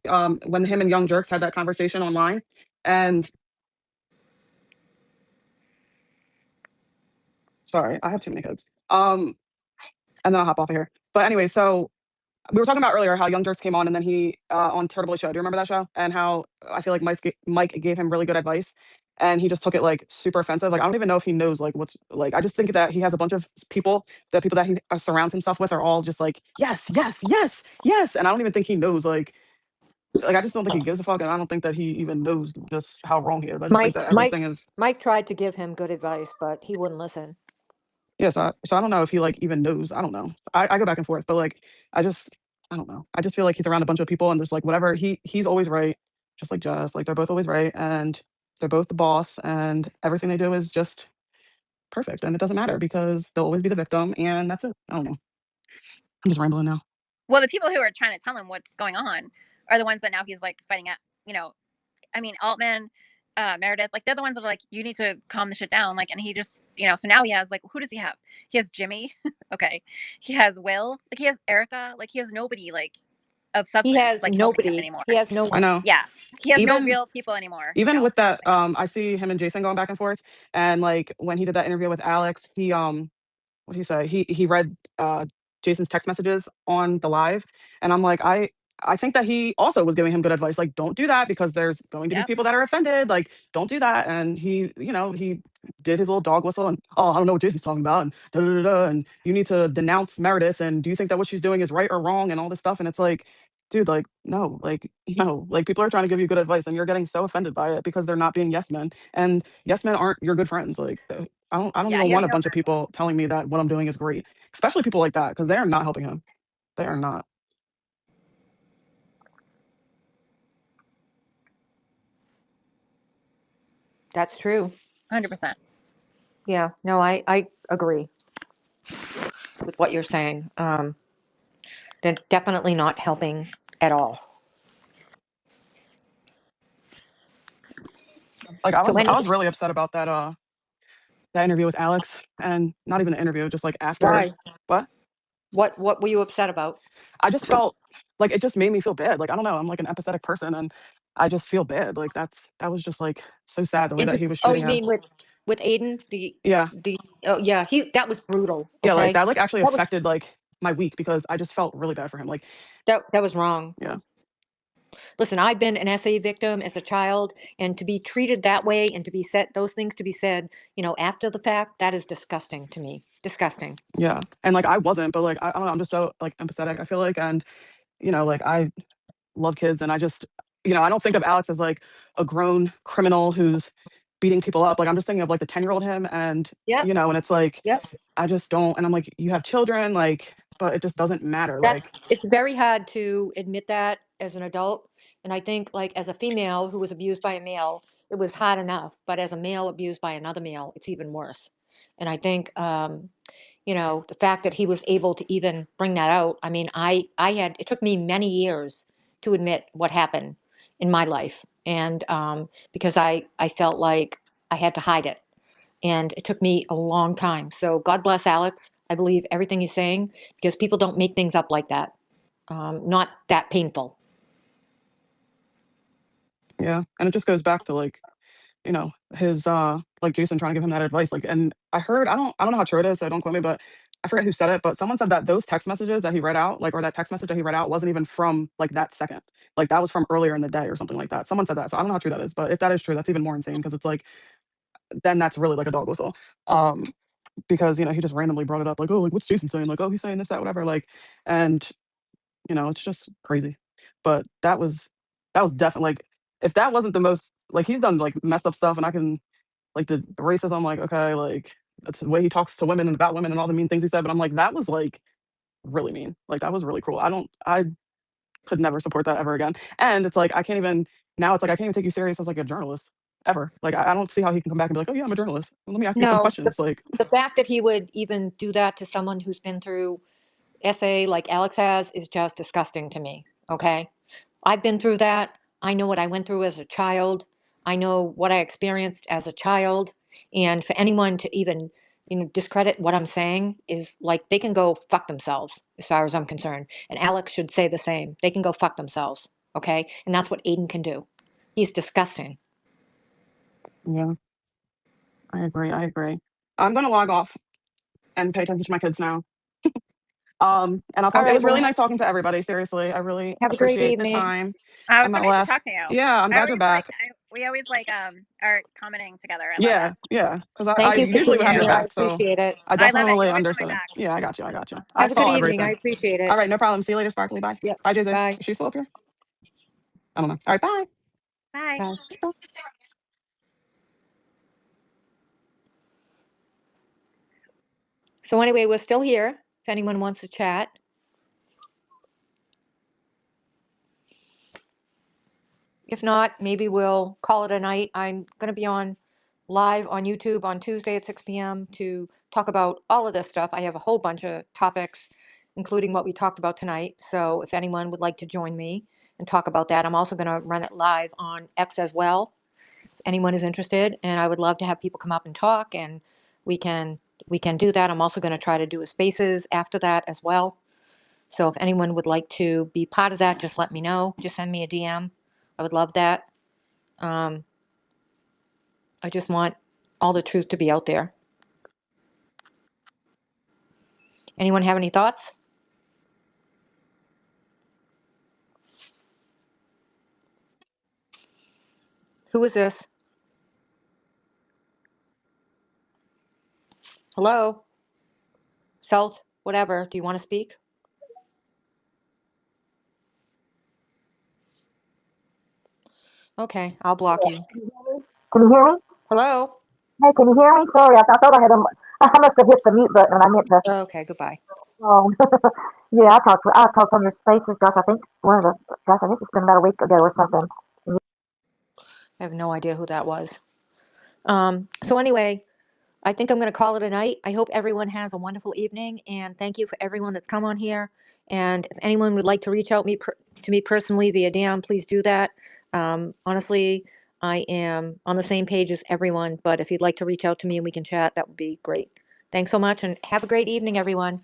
when him and Young Jerks had that conversation online and sorry, I have too many kids. And then I'll hop off of here. But anyway, so we were talking about earlier how Young Jerks came on and then he on Turtle Boy show. Do you remember that show? And how I feel like Mike gave him really good advice. and he just took it like super offensive. Like I don't even know if he knows like what's like. I just think that he has a bunch of people. The people that he surrounds himself with are all just like yes, yes, yes, yes, and I don't even think he knows like I just don't think he gives a fuck, and I don't think that he even knows just how wrong he is. I just think that everything is Mike tried to give him good advice, but he wouldn't listen. yeah. So I don't know if he like even knows. I don't know. I go back and forth, but like I don't know. I just feel like he's around a bunch of people and just like whatever he's always right, just like Jess. Like they're both always right, and they're both the boss, and everything they do is just perfect, and it doesn't matter because they'll always be the victim, and that's it. I don't know. I'm just rambling now. Well, the people who are trying to tell him what's going on are the ones that now he's like fighting at. I mean, Altman, Meredith, like they're the ones that are like, you need to calm the shit down. Like, and he just, so now he has like, who does he have? He has Jimmy. Okay. He has Will. Like he has Erica. Like he has nobody like of He substance has like helping him nobody. anymore. He has no I one. know. Yeah. He has no Even real people anymore. even No. with that, I see him and Jason going back and forth, and like when he did that interview with Alex, he what did he say? He read Jason's text messages on the live, and I'm like, I think that he also was giving him good advice, like don't do that because there's going to be Yep. people that are offended, like don't do that. And he did his little dog whistle and oh I don't know what Jason's talking about and da da da da, and you need to denounce Meredith and do you think that what she's doing is right or wrong and all this stuff, and it's like. Dude, like no, like people are trying to give you good advice, and you're getting so offended by it because they're not being yes men, and yes men aren't your good friends. Like I don't Yeah. even He has want a no bunch of friends left. people telling me that what I'm doing is great, especially people like that, because they are not helping him. They are not. That's true. 100%. Yeah. No, I agree with what you're saying. They're definitely not helping at all. Like I So was I any was really upset about that interview with Alex, and not even an interview, just like after. why? What? What were you upset about? I just felt like it just made me feel bad. Like I don't know, I'm like an empathetic person, and I just feel bad. Like that was just like so sad the way that he was Oh, treating you her. mean with Aiden? Yeah, Oh yeah, that was brutal. yeah, like Okay, that like actually that was affected like my week because I just felt really bad for him. Like that was wrong. yeah, Listen, I've been an SA victim as a child, and to be treated that way and to be said those things to be said, after the fact, that is disgusting to me. Disgusting. yeah, and like I wasn't, but like I don't know, I'm just so like empathetic. I feel like, and like I love kids, and I just I don't think of Alex as like a grown criminal who's beating people up. Like I'm just thinking of like the 10-year-old him, and Yep. and it's like Yep. I just don't, and I'm like you have children, like but it just doesn't matter. Like It's very hard to admit that as an adult, and I think like as a female who was abused by a male, it was hard enough, but as a male abused by another male, it's even worse. And I think the fact that he was able to even bring that out. I mean, it took me many years to admit what happened in my life, and because I felt like I had to hide it, and it took me a long time. So God bless Alex. I believe everything he's saying because people don't make things up like that. Not that painful. yeah, and it just goes back to like his like Jason trying to give him that advice, like, and I heard I don't know how true it is, so don't quote me, but I forget who said it, but someone said that those text messages that he read out, like, or that text message that he read out wasn't even from like that second, like that was from earlier in the day or something like that. Someone said that, so I don't know how true that is, but if that is true, that's even more insane because it's like then that's really like a dog whistle. Because he just randomly brought it up, like, oh, like what's Jason saying, like, oh, he's saying this, that, whatever, like, and it's just crazy. But that was definitely like if that wasn't the most like he's done like messed up stuff, and I can like the racism, like okay, like that's the way he talks to women and about women and all the mean things he said. But I'm like that was like really mean. Like that was really cruel. I could never support that ever again. And it's like I can't even now. It's like I can't even take you serious as like a journalist ever. Like I don't see how he can come back and be like, oh yeah, I'm a journalist. Let me ask you some No, questions. Like the fact that he would even do that to someone who's been through SA like Alex has is just disgusting to me. Okay, I've been through that. I know what I went through as a child. I know what I experienced as a child. And for anyone to even, discredit what I'm saying is like they can go fuck themselves, as far as I'm concerned. And Alex should say the same. They can go fuck themselves. Okay. And that's what Aiden can do. He's disgusting. yeah, I agree. I agree. I'm gonna log off and pay attention to my kids now. And I'll All talk. It right. was really Well, nice talking to everybody. Seriously, I really have a great appreciate the evening. time Oh, and so the nice to laugh. talk to you. Yeah, I'm I glad you're always like back. like are commenting together. I love Yeah, it. yeah. Because I Thank you for usually would being have your here. I back, so appreciate it. I I love it. definitely You always have understood my it. back. Yeah, I got you. I got you. Awesome. I Have a good saw evening. I everything. appreciate it. All right, no problem. See you later, Sparkly. Bye. Yep. Bye, JJ. Bye. Is she still up here? I don't know. All right, bye. Bye. Bye. So anyway, we're still here. If anyone wants to chat. If not, maybe we'll call it a night. I'm going to be on live on YouTube on Tuesday at 6 p.m. to talk about all of this stuff. I have a whole bunch of topics, including what we talked about tonight. So if anyone would like to join me and talk about that, I'm also going to run it live on X as well. If anyone is interested, and I would love to have people come up and talk, and we can do that. I'm also going to try to do a spaces after that as well. So if anyone would like to be part of that, just let me know. Just send me a DM. I would love that. I just want all the truth to be out there. Anyone have any thoughts? Who is this? Hello? South, whatever. Do you want to speak? Okay, I'll block you. Can you hear me? Hello? Hey, can you hear me? Sorry, I thought I must have hit the mute button and I meant to. Okay, goodbye. Yeah, I talked on your spaces. Gosh, I think I guess it's been about a week ago or something. I have no idea who that was. So anyway, I think I'm going to call it a night. I hope everyone has a wonderful evening, and thank you for everyone that's come on here. And if anyone would like to reach out to me personally via DM, please do that. Honestly, I am on the same page as everyone, but if you'd like to reach out to me and we can chat, that would be great. Thanks so much, and have a great evening, everyone.